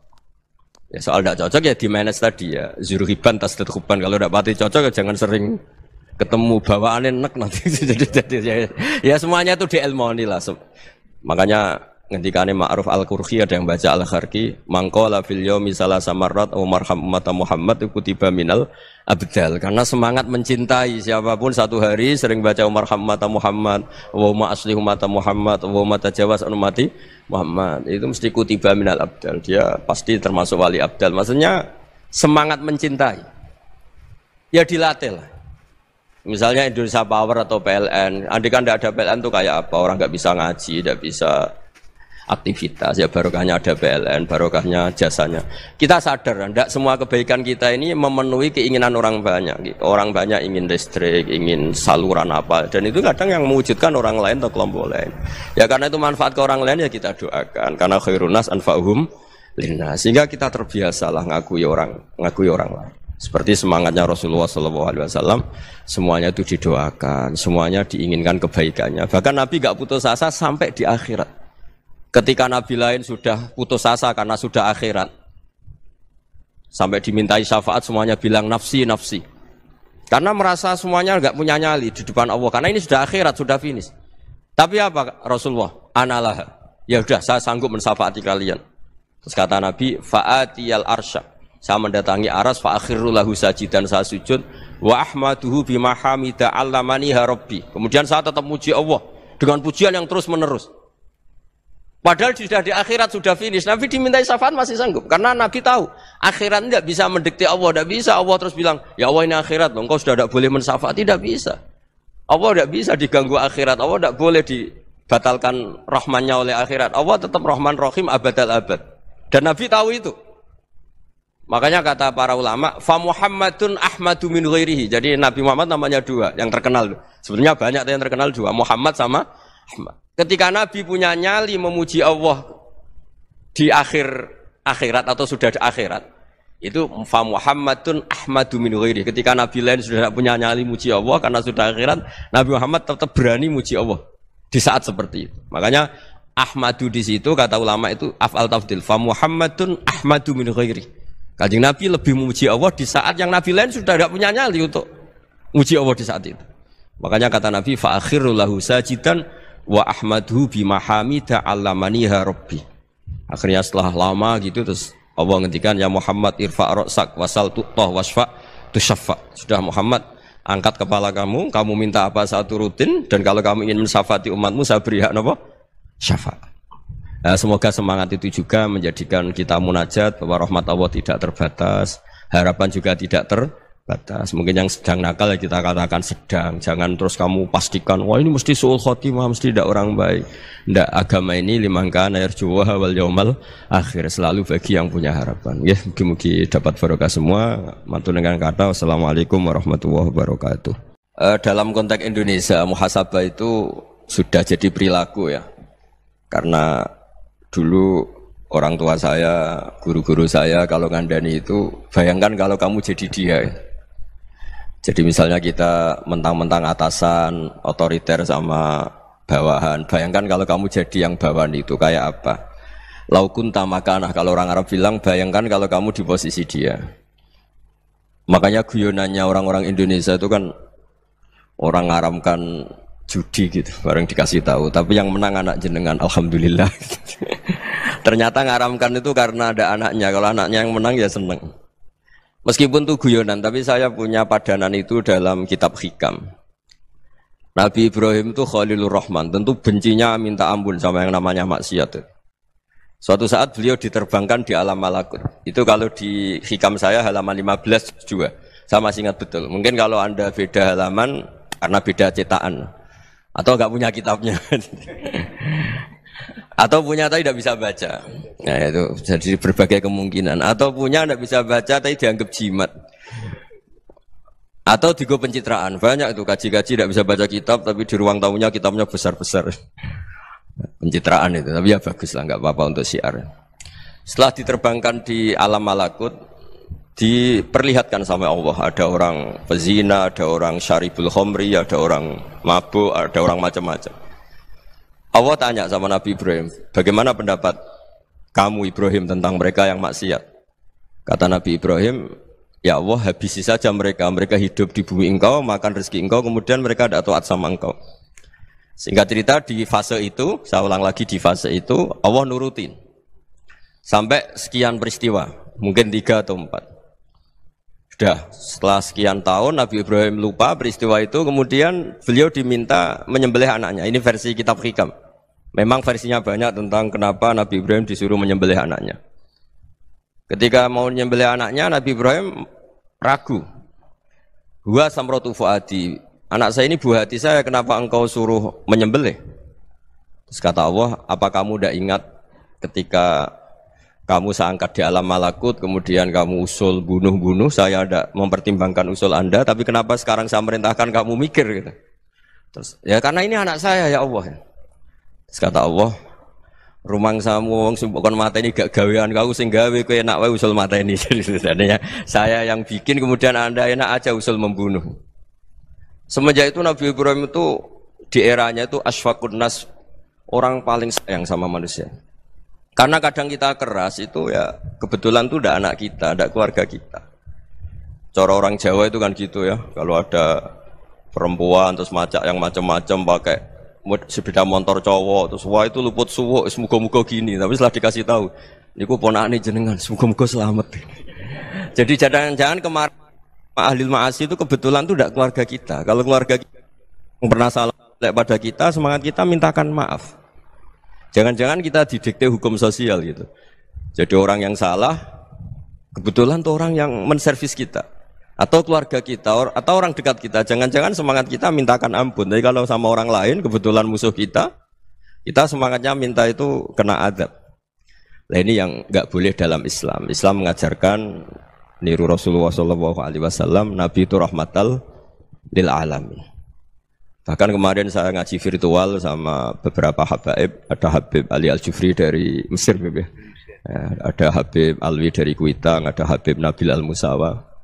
Ya soal gak cocok ya di manage tadi ya. Zuruhiban tas tetkuban. Kalau gak pati cocok ya jangan sering ketemu bawaannya enak nanti. Ya semuanya itu diilmoni lah. Makanya ngendikane Ma'ruf Al-Qurhi ada yang baca Al-Kharqi, mangqala fil yaumi salasa marrat aw marham ummata Muhammad kutiba minal abdal. Karena semangat mencintai siapapun satu hari sering baca marham ummata Muhammad, wa ma aslih ummata Muhammad, wa ma tajawaz an ummati Muhammad. Itu mesti kutiba minal abdal. Dia pasti termasuk wali abdal. Maksudnya semangat mencintai. Ya dilatih lah. Misalnya Indonesia Power atau PLN, andai kan tidak ada PLN itu kayak apa? Orang nggak bisa ngaji, tidak bisa aktivitas, ya barokahnya ada PLN, barokahnya jasanya. Kita sadar, tidak semua kebaikan kita ini memenuhi keinginan orang banyak. Gitu. Orang banyak ingin listrik, ingin saluran apa, dan itu kadang yang mewujudkan orang lain atau kelompok lain. Ya karena itu manfaat ke orang lain ya kita doakan. Karena khairun nas anfa'uhum linnas. Sehingga kita terbiasalah ngakui orang lain. Seperti semangatnya Rasulullah SAW, semuanya itu didoakan, semuanya diinginkan kebaikannya. Bahkan Nabi gak putus asa sampai di akhirat. Ketika Nabi lain sudah putus asa karena sudah akhirat, sampai dimintai syafaat semuanya bilang nafsi, nafsi. Karena merasa semuanya enggak punya nyali di depan Allah. Karena ini sudah akhirat, sudah finish. Tapi apa Rasulullah? Analah. Ya udah, saya sanggup mensyafaati kalian. Terus kata Nabi, fa'atiyal arsya. Saya mendatangi aras, fa'akhiru lahu sajidan, saya sujud. Wa ahmaduhu bimahamida allamaniha rabbi. Kemudian saya tetap muji Allah dengan pujian yang terus menerus. Padahal sudah di akhirat, sudah finish. Nabi dimintai syafaat masih sanggup. Karena Nabi tahu, akhirat tidak bisa mendikte Allah. Tidak bisa Allah terus bilang, ya Allah ini akhirat loh, engkau sudah tidak boleh mensyafaat. Tidak bisa. Allah tidak bisa diganggu akhirat. Allah tidak boleh dibatalkan rahmannya oleh akhirat. Allah tetap rahman rahim abadal abad. Dan Nabi tahu itu. Makanya kata para ulama, fa Muhammadun ahmadu min ghairihi. Jadi Nabi Muhammad namanya dua, yang terkenal. Sebenarnya banyak yang terkenal dua, Muhammad sama Ahmad. Ketika Nabi punya nyali memuji Allah di akhirat atau sudah di akhirat, itu fa Muhammadun ahmadu min ghairihi. Ketika Nabi lain sudah tidak punya nyali muji Allah karena sudah akhirat, Nabi Muhammad tetap berani muji Allah di saat seperti itu. Makanya ahmadu di situ kata ulama itu af'al tafdil, fa Muhammadun ahmadu min ghairihi. Kanjeng Nabi lebih memuji Allah di saat yang Nabi lain sudah tidak punya nyali untuk muji Allah di saat itu. Makanya kata Nabi fa akhiru lahu sajidan wa ahmadhu bimahamida allamaniha rabbi. Akhirnya setelah lama gitu terus Allah ngendikan ya Muhammad irfa' ra'sak wasal tu'tah wasfa' tusyaffa. Sudah Muhammad, angkat kepala kamu minta apa saat rutin, dan kalau kamu ingin mensyafaati umatmu saya beri hak napa? Syafaat. Nah, semoga semangat itu juga menjadikan kita munajat bahwa rahmat Allah tidak terbatas, harapan juga tidak terbatas. Mungkin yang sedang nakal ya kita katakan sedang, jangan terus kamu pastikan wah ini mesti suul khotimah, mesti tidak orang baik. Tidak, agama ini liman kana yarjuwa wal yaumal akhir, selalu bagi yang punya harapan. Ya, mugi-mugi dapat barokah semua. Mantu dengan kata wassalamualaikum warahmatullahi wabarakatuh. Dalam konteks Indonesia, muhasabah itu sudah jadi perilaku ya. Karena dulu orang tua saya, guru-guru saya kalau ngandani itu, bayangkan kalau kamu jadi dia ya. Jadi misalnya kita mentang-mentang atasan, otoriter sama bawahan, bayangkan kalau kamu jadi yang bawahan itu kayak apa? Laukun tamakanah, kalau orang Arab bilang, bayangkan kalau kamu di posisi dia. Makanya guyonannya orang-orang Indonesia itu kan orang ngaramkan judi gitu, bareng dikasih tahu. Tapi yang menang anak jenengan, alhamdulillah. Ternyata ngaramkan itu karena ada anaknya. Kalau anaknya yang menang ya seneng. Meskipun itu guyonan, tapi saya punya padanan itu dalam kitab Hikam. Nabi Ibrahim itu Khalilur Rahman, tentu bencinya minta ampun sama yang namanya maksiat. Suatu saat beliau diterbangkan di alam malakut. Itu kalau di Hikam saya halaman 15 juga. Saya masih ingat betul. Mungkin kalau Anda beda halaman karena beda cetakan. Atau enggak punya kitabnya. Atau punya tapi tidak bisa baca. Nah itu jadi berbagai kemungkinan. Atau punya tidak bisa baca tapi dianggap jimat. Atau digo pencitraan. Banyak itu kaji-kaji tidak bisa baca kitab tapi di ruang tamunya kitabnya besar-besar. Pencitraan itu. Tapi ya bagus lah, nggak apa-apa untuk syiar. Setelah diterbangkan di alam malakut, diperlihatkan sama Allah. Ada orang pezina, ada orang syaribul khomri, ada orang mabuk, ada orang macam-macam. Allah tanya sama Nabi Ibrahim, bagaimana pendapat kamu Ibrahim tentang mereka yang maksiat? Kata Nabi Ibrahim, ya Allah habisi saja mereka, mereka hidup di bumi engkau, makan rezeki engkau, kemudian mereka tidak taat sama engkau. Singkat cerita di fase itu, saya ulang lagi di fase itu, Allah nurutin. Sampai sekian peristiwa, mungkin 3 atau 4. Sudah, setelah sekian tahun Nabi Ibrahim lupa peristiwa itu, kemudian beliau diminta menyembelih anaknya. Ini versi kitab Hikam. Memang versinya banyak tentang kenapa Nabi Ibrahim disuruh menyembelih anaknya. Ketika mau menyembelih anaknya, Nabi Ibrahim ragu. Huwa samratu fuadi. Anak saya ini buah hati saya, kenapa engkau suruh menyembelih? Terus kata Allah, apa kamu tidak ingat ketika kamu saya angkat di alam malakut, kemudian kamu usul bunuh-bunuh, saya tidak mempertimbangkan usul Anda, tapi kenapa sekarang saya merintahkan kamu mikir gitu. Terus, ya karena ini anak saya ya Allah. Terus kata Allah, rumang samu wong sumpukon mata ini gak gawean kau sing gawe kowe enak wae usul mata ini. Jadi saya yang bikin, kemudian Anda enak aja usul membunuh. Semenjak itu Nabi Ibrahim itu di eranya itu asfaqun nas, orang paling sayang sama manusia. Karena kadang kita keras itu ya kebetulan tuh udah anak kita, ada keluarga kita. Cara orang Jawa itu kan gitu ya, kalau ada perempuan terus macak yang macam-macam pakai sepeda motor cowok terus wah itu luput suwuk, semoga-moga gini. Tapi setelah dikasih tahu, niku ponakane jenengan, semoga-moga selamat. Jadi jangan-jangan kemarin ahlil ma'asi itu kebetulan tuh tidak keluarga kita. Kalau keluarga kita yang pernah salah pada kita, semangat kita mintakan maaf. Jangan-jangan kita didikte hukum sosial gitu. Jadi orang yang salah, kebetulan tuh orang yang menservis kita. Atau keluarga kita, atau orang dekat kita. Jangan-jangan semangat kita mintakan ampun. Jadi kalau sama orang lain, kebetulan musuh kita semangatnya minta itu kena adab. Nah ini yang nggak boleh dalam Islam. Islam mengajarkan niru Rasulullah SAW, Nabi itu rahmatal lil alamin. Bahkan kemarin saya ngaji virtual sama beberapa habaib, ada Habib Ali Al-Jufri dari Mesir, ya. Ada Habib Alwi dari Kuitang, ada Habib Nabil Al-Musawa.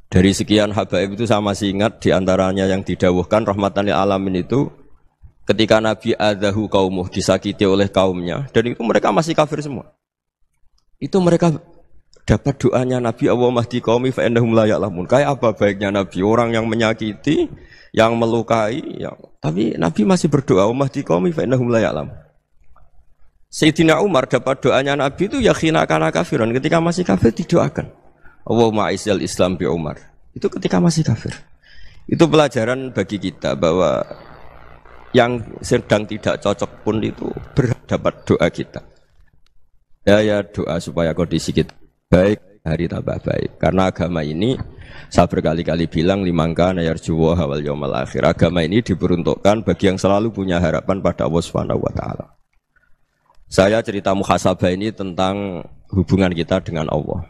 Dari sekian habaib itu saya masih ingat diantaranya yang didawuhkan rahmatan lil alamin itu ketika Nabi adahu kaumuh, disakiti oleh kaumnya, dan itu mereka masih kafir semua. Itu mereka dapat doanya Nabi, Allahumma hdi qaumi fa innahum la ya'lamun. Kayak apa baiknya Nabi, orang yang menyakiti, yang melukai, tapi Nabi masih berdoa, Allahumma hdi qaumi fa innahum la ya'lamun. Sayyidina Umar dapat doanya Nabi itu ya khina kana kafiran, ketika masih kafir didoakan. Allahumma a'izzal Islam bi Umar. Itu ketika masih kafir. Itu pelajaran bagi kita bahwa yang sedang tidak cocok pun itu berdapat doa kita. Ya doa supaya kondisi kita baik, hari tambah baik. Karena agama ini saya berkali-kali bilang limangka yarjuwa wal yaumil akhir. Agama ini diperuntukkan bagi yang selalu punya harapan pada Allah Subhanahu wa taala. Saya cerita muhasabah ini tentang hubungan kita dengan Allah.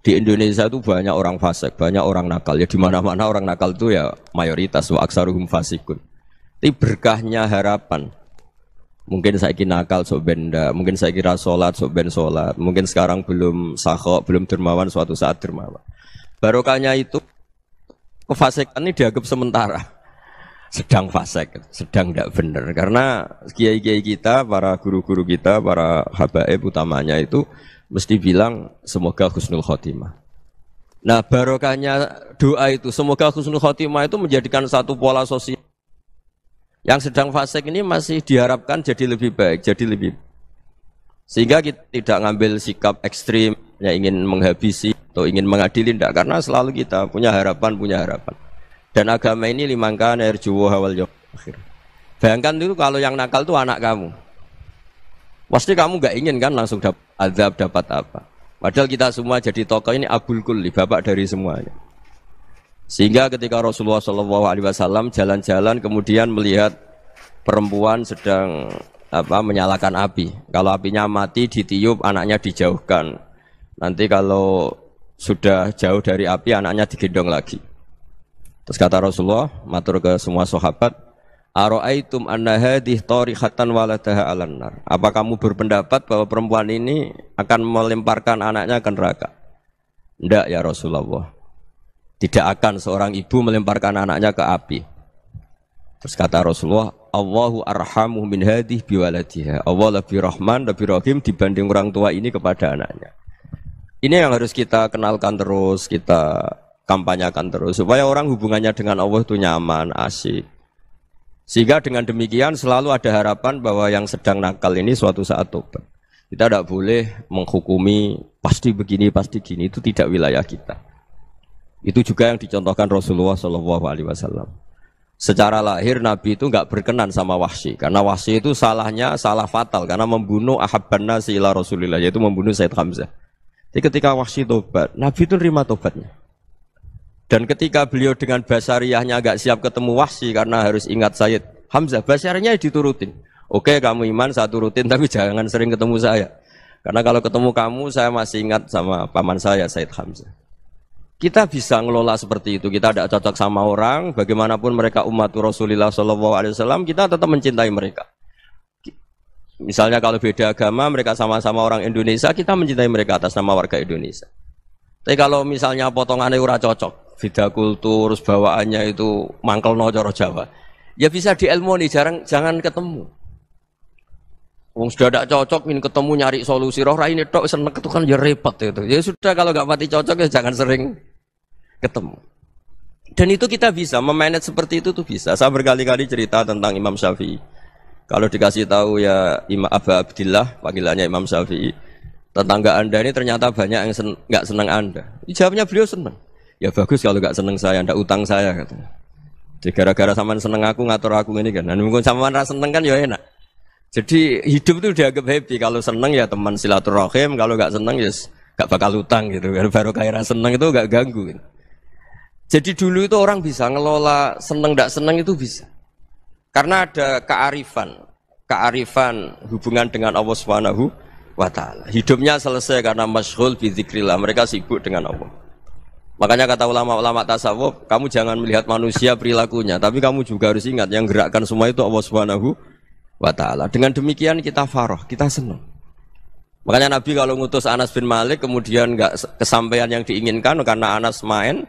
Di Indonesia itu banyak orang fasik, banyak orang nakal. Ya di mana-mana orang nakal itu ya mayoritas wa aksaruhum fasikun. Tapi berkahnya harapan. Mungkin saya kira nakal sok benda, mungkin saya kira sholat sok ben sholat, mungkin sekarang belum sakhok, belum dermawan, suatu saat dermawan. Barokahnya itu kefasikan ini dianggap sementara. Sedang fasik, sedang tidak benar. Karena kiai-kiai kita, para guru-guru kita, para habaib utamanya itu mesti bilang semoga husnul khotimah. Nah barokahnya doa itu semoga husnul khotimah itu menjadikan satu pola sosial. Yang sedang fasik ini masih diharapkan jadi lebih baik, jadi lebih. Sehingga kita tidak ngambil sikap ekstrim, yang ingin menghabisi atau ingin mengadili, tidak. Karena selalu kita punya harapan. Dan agama ini limangka yarjuwa wal yaumil akhir. Bayangkan itu kalau yang nakal itu anak kamu. Pasti kamu nggak ingin kan langsung dapat azab, dapat apa. Padahal kita semua jadi tokoh ini abul kulli, bapak dari semuanya. Sehingga ketika Rasulullah SAW jalan-jalan kemudian melihat perempuan sedang menyalakan api. Kalau apinya mati ditiup, anaknya dijauhkan. Nanti kalau sudah jauh dari api, anaknya digendong lagi. Terus kata Rasulullah, matur ke semua sahabat, Aro'aitum anna hadih tarihatan waladaha alan nar. Apa kamu berpendapat bahwa perempuan ini akan melemparkan anaknya ke neraka? Tidak ya Rasulullah. Tidak akan seorang ibu melemparkan anaknya ke api. Terus kata Rasulullah, Allahu arhamu min hadih biwaladiha. Allah lebih rahman, lebih rahim dibanding orang tua ini kepada anaknya. Ini yang harus kita kenalkan terus, kita kampanyakan terus. Supaya orang hubungannya dengan Allah itu nyaman, asyik. Sehingga dengan demikian selalu ada harapan bahwa yang sedang nakal ini suatu saat tobat. Kita tidak boleh menghukumi pasti begini, pasti gini, itu tidak wilayah kita. Itu juga yang dicontohkan Rasulullah SAW. Secara lahir Nabi itu nggak berkenan sama Wahsy, karena Wahsy itu salahnya salah fatal karena membunuh ahabban nasi ila Rasulillah, yaitu membunuh Sayyid Hamzah. Jadi ketika Wahsy tobat, Nabi itu nerima tobatnya. Dan ketika beliau dengan basariyahnya agak siap ketemu Wahsy karena harus ingat Sayyid Hamzah, basariyahnya diturutin. Oke, kamu iman, saya turutin, tapi jangan sering ketemu saya. Karena kalau ketemu kamu, saya masih ingat sama paman saya, Sayyid Hamzah. Kita bisa ngelola seperti itu. Kita tidak cocok sama orang, bagaimanapun mereka umat Rasulullah SAW, kita tetap mencintai mereka. Misalnya kalau beda agama, mereka sama-sama orang Indonesia, kita mencintai mereka atas nama warga Indonesia. Tapi kalau misalnya potongannya ora cocok, beda kultur, bawaannya itu mangkel no coro Jawa, ya bisa diilmoni, jangan ketemu. Wong sudah tidak cocok, ingin ketemu nyari solusi. Roh ini tok seneng itu kan ya repot itu. Ya sudah kalau nggak pati cocok ya jangan sering ketemu. Dan itu kita bisa memanage seperti itu tuh bisa. Saya berkali-kali cerita tentang Imam Syafi'i. Kalau dikasih tahu ya Imam Aba Abdillah, panggilannya Imam Syafi'i, tetangga anda ini ternyata banyak yang nggak senang anda. Jawabnya beliau senang. Ya bagus kalau nggak senang saya, ndak utang saya katanya. Jadi gara-gara sampean seneng aku ngatur aku ini kan. Dan mungkin sampean rasa seneng kan ya enak. Jadi hidup itu dianggap happy. Kalau seneng ya teman silaturahim, kalau nggak seneng ya nggak bakal utang gitu. Baru kayak seneng itu nggak ganggu. Gitu. Jadi dulu itu orang bisa ngelola seneng nggak seneng itu bisa. Karena ada kearifan hubungan dengan Allah Subhanahu wa taala. Hidupnya selesai karena masyghul bi dzikrillah. Mereka sibuk dengan Allah. Makanya kata ulama-ulama tasawuf, kamu jangan melihat manusia perilakunya, tapi kamu juga harus ingat yang gerakkan semua itu Allah Subhanahu wa ta'ala. Dengan demikian kita farah, kita senang. Makanya Nabi kalau ngutus Anas bin Malik kemudian enggak kesampaian yang diinginkan karena Anas main,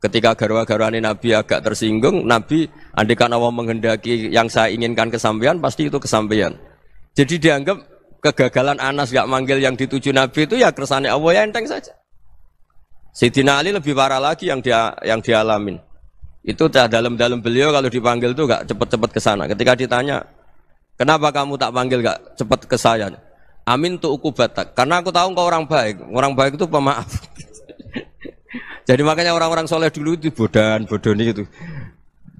ketika garwa-garwani Nabi agak tersinggung, Nabi andaikan Allah menghendaki yang saya inginkan kesampaian, pasti itu kesampaian. Jadi dianggap kegagalan Anas enggak manggil yang dituju Nabi itu ya kersane Allah, ya enteng saja. Sayyidina Ali lebih parah lagi yang dialamin. Itu dalam beliau kalau dipanggil itu enggak cepat-cepat ke sana. Ketika ditanya, Kenapa kamu tak panggil gak cepat ke saya? Amin tu ukubatak. Karena aku tahu kau orang baik. Orang baik itu pemaaf. Jadi makanya orang-orang soleh dulu itu bodoni itu.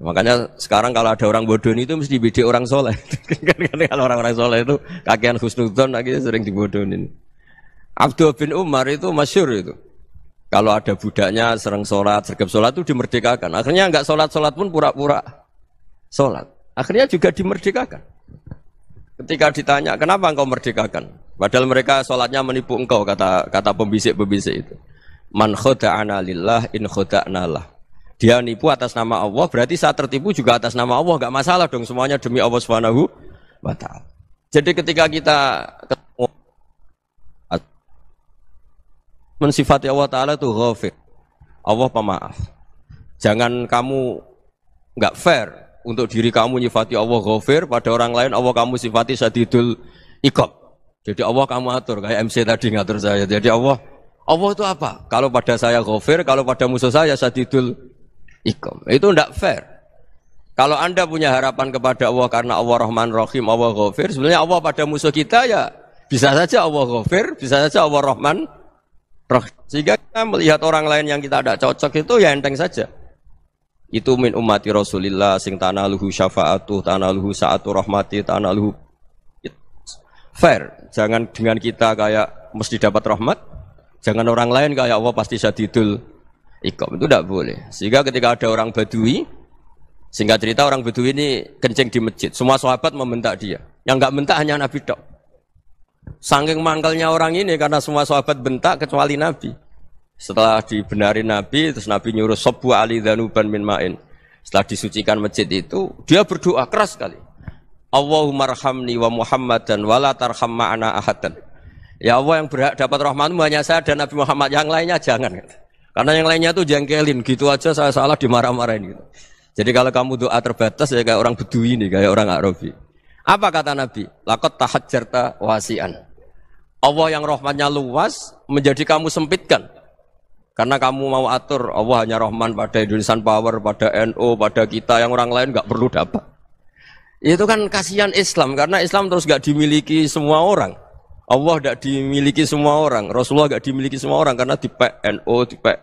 Makanya sekarang kalau ada orang bodoni itu mesti dibidik orang soleh. Karena kalau orang-orang soleh itu kakean husnudzon akhirnya sering dibodonin. Abdul bin Umar itu masyhur itu. Kalau ada budaknya sering sholat, sergap sholat itu dimerdekakan. Akhirnya enggak sholat pun pura-pura sholat. Akhirnya juga dimerdekakan. Ketika ditanya, kenapa engkau merdekakan? Padahal mereka sholatnya menipu engkau, kata pembisik-pembisik itu. Man khoda'ana lillah in khoda'na lah. Dia nipu atas nama Allah, berarti saat tertipu juga atas nama Allah. Enggak masalah dong, semuanya demi Allah Subhanahu wa ta'ala. Jadi ketika kita ketemu mensifati Allah Ta'ala itu ghafir. Allah pemaaf. Jangan kamu enggak fair untuk diri kamu nyifati Allah ghafir, pada orang lain Allah kamu sifati syadidul iqab. Jadi Allah kamu atur, kayak MC tadi ngatur saya. Jadi Allah itu apa? Kalau pada saya ghafir, kalau pada musuh saya syadidul iqab. Itu enggak fair. Kalau Anda punya harapan kepada Allah karena Allah Rahman Rahim, Allah ghafir, sebenarnya Allah pada musuh kita ya bisa saja Allah ghafir, bisa saja Allah Rahman Rahim. Sehingga kita melihat orang lain yang kita tidak cocok itu ya enteng saja. Itu min ummati Rasulillah sing tanaluhu syafa'atu, tanaluhu sa'atu rahmati, tanaluhu fair. Jangan dengan kita kayak mesti dapat rahmat. Jangan orang lain kayak Allah pasti syadidul iqab. Itu tidak boleh. Sehingga ketika ada orang Badui, singkat cerita orang Badui ini kencing di masjid. Semua sahabat membentak dia. Yang enggak bentak hanya Nabi tok. Saking mangkalnya orang ini karena semua sahabat bentak kecuali Nabi. Setelah dibenarin Nabi, terus Nabi nyuruh sabbu ali dhanuban min ma'in. Setelah disucikan masjid itu, dia berdoa keras sekali. Allahumma arhamni wa Muhammadan wa la tarham ma'ana ahadan. Ya Allah, yang berhak dapat rahmatmu hanya saya dan Nabi Muhammad, yang lainnya jangan. Karena yang lainnya tuh jengkelin, gitu aja saya salah dimarah-marahin gitu. Jadi kalau kamu doa terbatas ya kayak orang Bedui ini, kayak orang Arabi. Apa kata Nabi? Laqad tahajjarta wasi'an. Allah yang rahmatnya luas menjadi kamu sempitkan. Karena kamu mau atur Allah hanya Rahman pada Indonesian Power, pada NU, pada kita, yang orang lain nggak perlu dapat. Itu kan kasihan Islam, karena Islam terus nggak dimiliki semua orang. Allah nggak dimiliki semua orang, Rasulullah nggak dimiliki semua orang karena dipek NU, dipek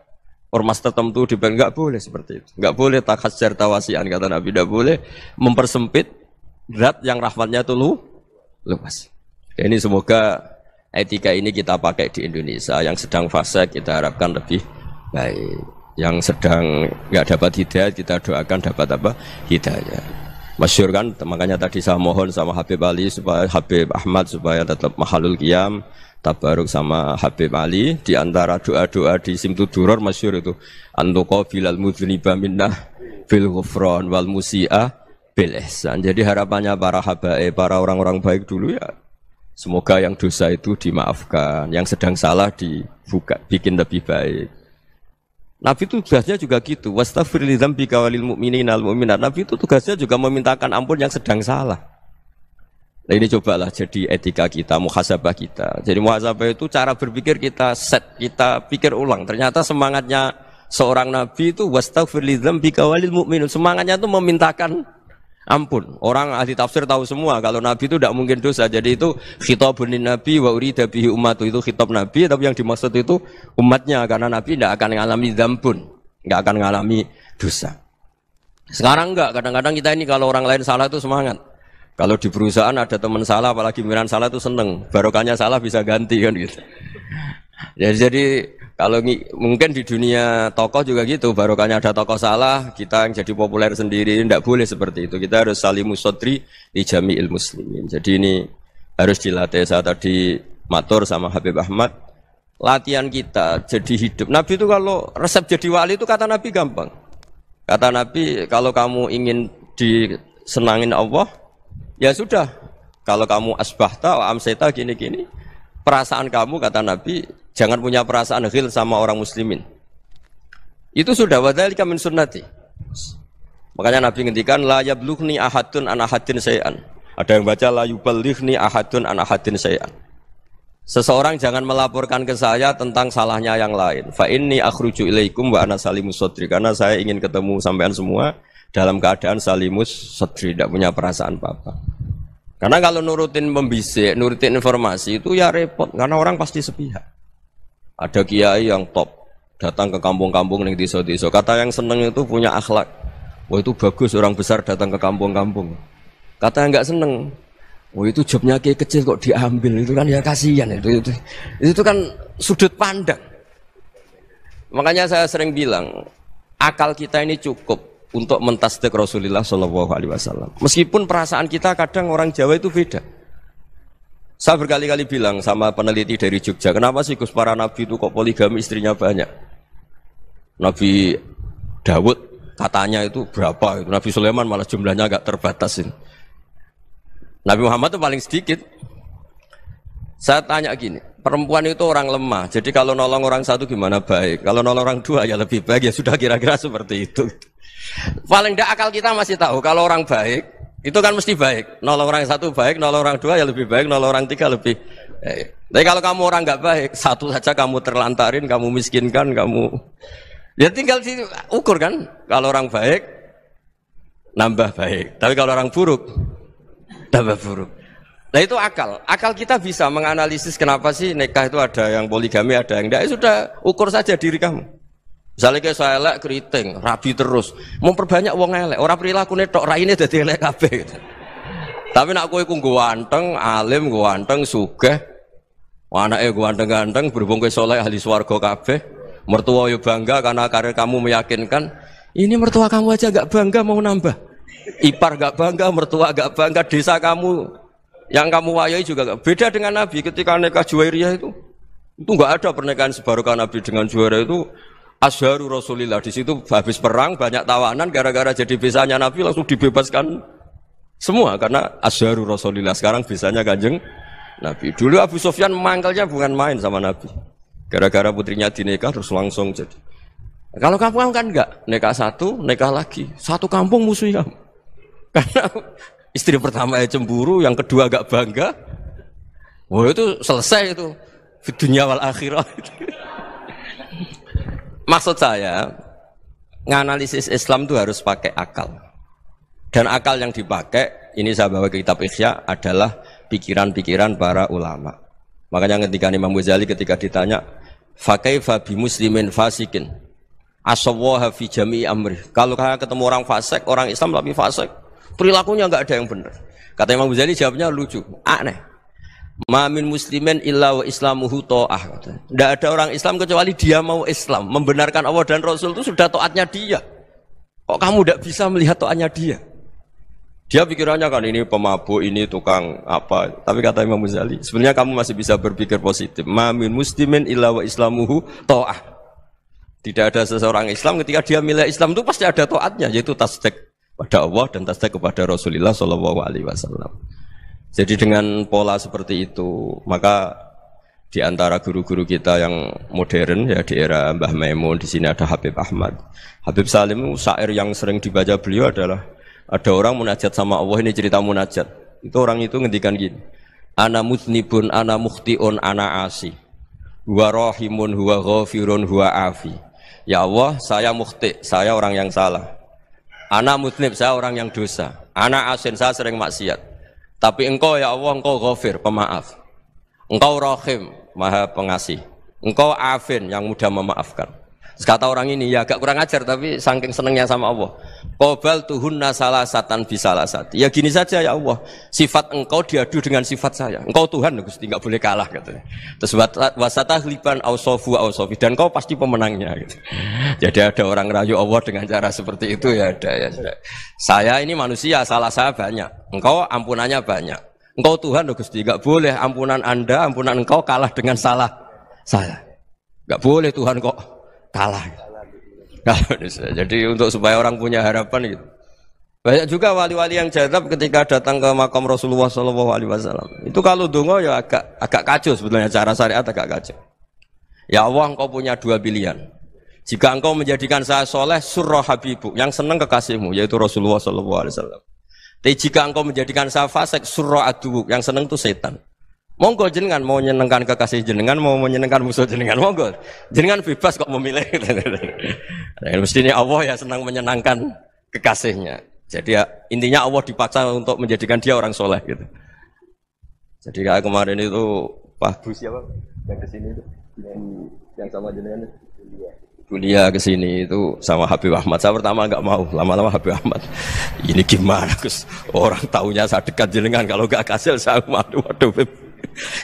ormas tertentu, dipek nggak boleh seperti itu. Nggak boleh takhasyar tawasian kata Nabi, nggak boleh mempersempit zat yang rahmatnya itu luas. Ini semoga etika ini kita pakai di Indonesia. Yang sedang fase kita harapkan lebih baik. Yang sedang nggak dapat hidayah kita doakan dapat apa? Hidayah. Masyhur kan, makanya tadi saya mohon sama Habib Ali supaya Habib Ahmad supaya tetap mahalul qiyam, tabaruk sama Habib Ali. Di antara doa-doa di Simtud Duror masyhur itu antuqa bilal mudhniba minnah bil ghufran wal musi'ah bil ihsan. Jadi harapannya para habaib, para orang-orang baik dulu ya, semoga yang dosa itu dimaafkan, yang sedang salah dibuka, bikin lebih baik. Nabi itu tugasnya juga gitu. Wastaghfir li dzambika walil mu'minina wal mu'minat. Nabi itu tugasnya juga memintakan ampun yang sedang salah. Nah ini cobalah jadi etika kita, muhasabah kita. Jadi muhasabah itu cara berpikir kita set, kita pikir ulang. Ternyata semangatnya seorang Nabi itu wastaghfir li dzambika walil mu'minat. Semangatnya itu memintakan ampun. Orang ahli tafsir tahu semua kalau Nabi itu tidak mungkin dosa. Jadi itu khitabun Nabi wa urida bihi ummatu, itu khitab Nabi, tapi yang dimaksud itu umatnya, karena Nabi tidak akan mengalami dzambun, tidak akan mengalami dosa. Sekarang enggak, kadang-kadang kita ini kalau orang lain salah itu semangat. Kalau di perusahaan ada teman salah, apalagi pimpinan salah itu seneng. Barokahnya salah bisa ganti kan gitu. Jadi kalau mungkin di dunia tokoh juga gitu, barokahnya ada tokoh salah, kita yang jadi populer sendiri, tidak boleh seperti itu. Kita harus salimus sodri di jami'il muslimin. Jadi ini harus dilatih. Saya tadi matur sama Habib Ahmad, latihan kita jadi hidup. Nabi itu kalau resep jadi wali itu kata Nabi gampang. Kata Nabi, kalau kamu ingin disenangin Allah, ya sudah. Kalau kamu asbahta, amseta, gini-gini, perasaan kamu kata Nabi, jangan punya perasaan ghil sama orang muslimin. Itu sudah wadzalika min sunnati. Makanya Nabi ngendikan la yablughni ahadun an ahadin syai'an. Ada yang baca la yuballighni ahadun an ahadin syai'an. Seseorang jangan melaporkan ke saya tentang salahnya yang lain. Fa inni akhruju ilaikum wa ana salimus sadri. Karena saya ingin ketemu sampean semua dalam keadaan salimus sadri, tidak punya perasaan apa-apa. Karena kalau nurutin pembisik, nurutin informasi itu ya repot, karena orang pasti sepihak. Ada kiai yang top, datang ke kampung-kampung ning desa-desa. Kata yang seneng itu punya akhlak. Wah itu bagus orang besar datang ke kampung-kampung. Kata yang nggak seneng, wah itu jobnya kiai kecil kok diambil, itu kan ya kasihan itu kan sudut pandang. Makanya saya sering bilang, akal kita ini cukup untuk mentasdik Rasulullah Shallallahu Alaihi Wasallam. Meskipun perasaan kita kadang orang Jawa itu beda. Saya berkali-kali bilang sama peneliti dari Jogja, kenapa sih Gus para nabi itu kok poligami istrinya banyak? Nabi Dawud katanya itu berapa? Itu Nabi Sulaiman malah jumlahnya agak terbatas ini. Nabi Muhammad itu paling sedikit. Saya tanya gini, perempuan itu orang lemah, jadi kalau nolong orang satu gimana baik? Kalau nolong orang dua ya lebih baik, ya sudah kira-kira seperti itu. Paling tidak akal kita masih tahu kalau orang baik itu kan mesti baik. Nolong orang satu baik, nolong orang dua ya lebih baik, nolong orang tiga lebih baik. Tapi kalau kamu orang nggak baik, satu saja kamu terlantarin, kamu miskinkan, kamu ya tinggal ukur kan. Kalau orang baik nambah baik, tapi kalau orang buruk tambah buruk. Nah itu akal. Akal kita bisa menganalisis kenapa sih nikah itu ada yang poligami, ada yang enggak. Ya sudah, ukur saja diri kamu. Misalnya kayak saya elek keriting, rabi terus, memperbanyak wong elek, orang perilaku netok, raine dadi elek kabeh gitu. Tapi nak kowe ku ganteng, alim, ganteng, sugih, anake ganteng-ganteng, berhubung kowe saleh ahli swarga kabeh, mertua yo bangga karena karir kamu meyakinkan, ini mertua kamu aja gak bangga mau nambah. Ipar gak bangga, mertua gak bangga, desa kamu yang kamu wayai juga gak. Beda dengan Nabi ketika nikah Juwairiyah itu gak ada pernikahan sebarokah Nabi dengan Juwairiyah itu. Azharu Rasulillah, di situ habis perang banyak tawanan, gara-gara jadi bisanya Nabi langsung dibebaskan semua karena Azharu Rasulillah. Sekarang bisanya Kanjeng Nabi. Dulu Abu Sufyan mangkelnya bukan main sama Nabi, gara-gara putrinya dinikah terus langsung jadi. Kalau kamu kan enggak, nikah satu, nikah lagi, satu kampung musuhnya. Karena istri pertama ya cemburu, yang kedua agak bangga. Wah itu selesai itu, di dunia wal akhirah. Maksud saya, nganalisis Islam itu harus pakai akal. Dan akal yang dipakai, ini saya bawa ke kitab Ihya, adalah pikiran-pikiran para ulama. Makanya ketika Imam Ghazali ketika ditanya, fakaifa bi muslimin fasikin asawwaha fi jami'i amri. Kalau ketemu orang fasik, orang Islam tapi fasik, perilakunya enggak ada yang benar. Kata Imam Ghazali jawabnya lucu, aneh. Ma min muslimin illa wa islamuhu ta'ah. Tidak ada orang Islam kecuali dia mau Islam, membenarkan Allah dan Rasul itu sudah taatnya dia. Kok kamu tidak bisa melihat taatnya dia? Dia pikirannya kan ini pemabuk, ini tukang apa. Tapi kata Imam Ghazali, sebenarnya kamu masih bisa berpikir positif. Ma min muslimin illa wa islamuhu ta'ah. Tidak ada seseorang Islam ketika dia milih Islam itu pasti ada taatnya, yaitu tasdik pada Allah dan tasdik kepada Rasulullah sallallahu alaihi wasallam. Jadi dengan pola seperti itu, maka di antara guru-guru kita yang modern ya di era Mbah Maimun, di sini ada Habib Ahmad. Habib Salim, syair yang sering dibaca beliau adalah ada orang munajat sama Allah, ini cerita munajat. Itu orang itu ngendikan gini, ana mudnibun, ana mukhtiun, ana asi. Huwa rahimun, huwa ghafirun, huwa afi. Ya Allah, saya mukhti, saya orang yang salah. Ana mudnib, saya orang yang dosa. Ana asin, saya sering maksiat. Tapi engkau ya Allah, engkau ghafir, pemaaf. Engkau rahim, maha pengasih. Engkau afin, yang mudah memaafkan. Kata orang ini, ya agak kurang ajar, tapi saking senengnya sama Allah. Qobal tuhunna salasatan bisalasati. Ya gini saja ya Allah, sifat engkau diadu dengan sifat saya. Engkau Tuhan, Gusti, enggak boleh kalah katanya. Terus wasatahliban ausofu ausofi, dan engkau pasti pemenangnya gitu. Jadi ada orang rayu Allah dengan cara seperti itu ya ada ya. Saya ini manusia, salah saya banyak. Engkau ampunannya banyak. Engkau Tuhan, Gusti, enggak boleh ampunan Anda, ampunan engkau kalah dengan salah saya. Enggak boleh Tuhan kok kalah. Jadi untuk supaya orang punya harapan gitu. Banyak juga wali-wali yang jadab ketika datang ke makam Rasulullah SAW. Itu kalau dongo ya agak kacau sebetulnya, cara syariat agak kacau. Ya Allah, engkau punya dua pilihan. Jika engkau menjadikan saya soleh, surah habibu, yang senang kekasihmu, yaitu Rasulullah SAW. Tapi jika engkau menjadikan saya fasik, surah adubu, yang senang itu setan. Monggo jenengan mau menyenangkan kekasih jenengan, mau menyenangkan musuh jenengan, monggo. Jenengan bebas kok memilih. Mestinya Allah ya senang menyenangkan kekasihnya. Jadi ya intinya Allah dipaksa untuk menjadikan dia orang soleh gitu. Jadi kayak kemarin itu Pak Bu siapa yang kesini itu yang sama jenengan Bulia kesini itu sama Habib Ahmad. Saya pertama nggak mau, lama-lama Habib Ahmad. Ini gimana Gus? Orang taunya saya dekat jenengan, kalau nggak kasih saya waduh Beb.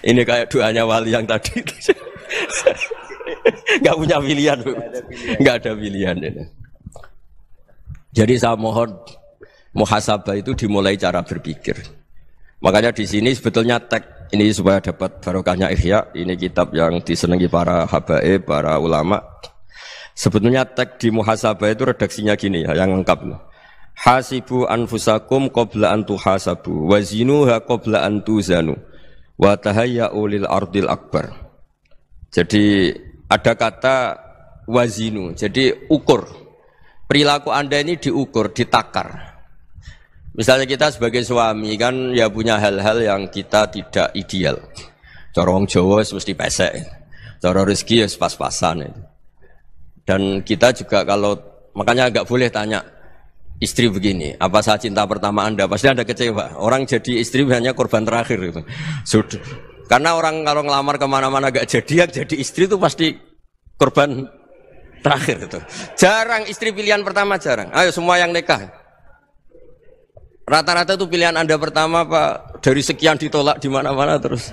Ini kayak doanya wali yang tadi. Nggak punya pilihan, nggak ada pilihan. Ini. Jadi saya mohon muhasabah itu dimulai cara berpikir. Makanya di sini sebetulnya teks ini supaya dapat barokahnya Ihya. Ini kitab yang disenangi para habaib, para ulama. Sebetulnya teks di muhasabah itu redaksinya gini ya, yang lengkap. Hasibu anfusakum qabla an tuhasabu wa zinuha qabla an tuzanu wa tahayya'u lil ardil akbar. Jadi ada kata wazinu, jadi ukur. Perilaku Anda ini diukur, ditakar. Misalnya kita sebagai suami kan ya punya hal-hal yang kita tidak ideal. Cara wong Jawa mesti pesek. Cara rezeki ya pas-pasan itu. Dan kita juga kalau makanya nggak boleh tanya istri begini, apa saya cinta pertama Anda? Pasti Anda kecewa. Orang jadi istri hanya korban terakhir itu. Sudah. Karena orang kalau ngelamar kemana-mana nggak jadi istri itu pasti korban terakhir itu. Jarang istri pilihan pertama jarang. Ayo semua yang nikah. Rata-rata itu pilihan Anda pertama Pak. Dari sekian ditolak di mana-mana terus.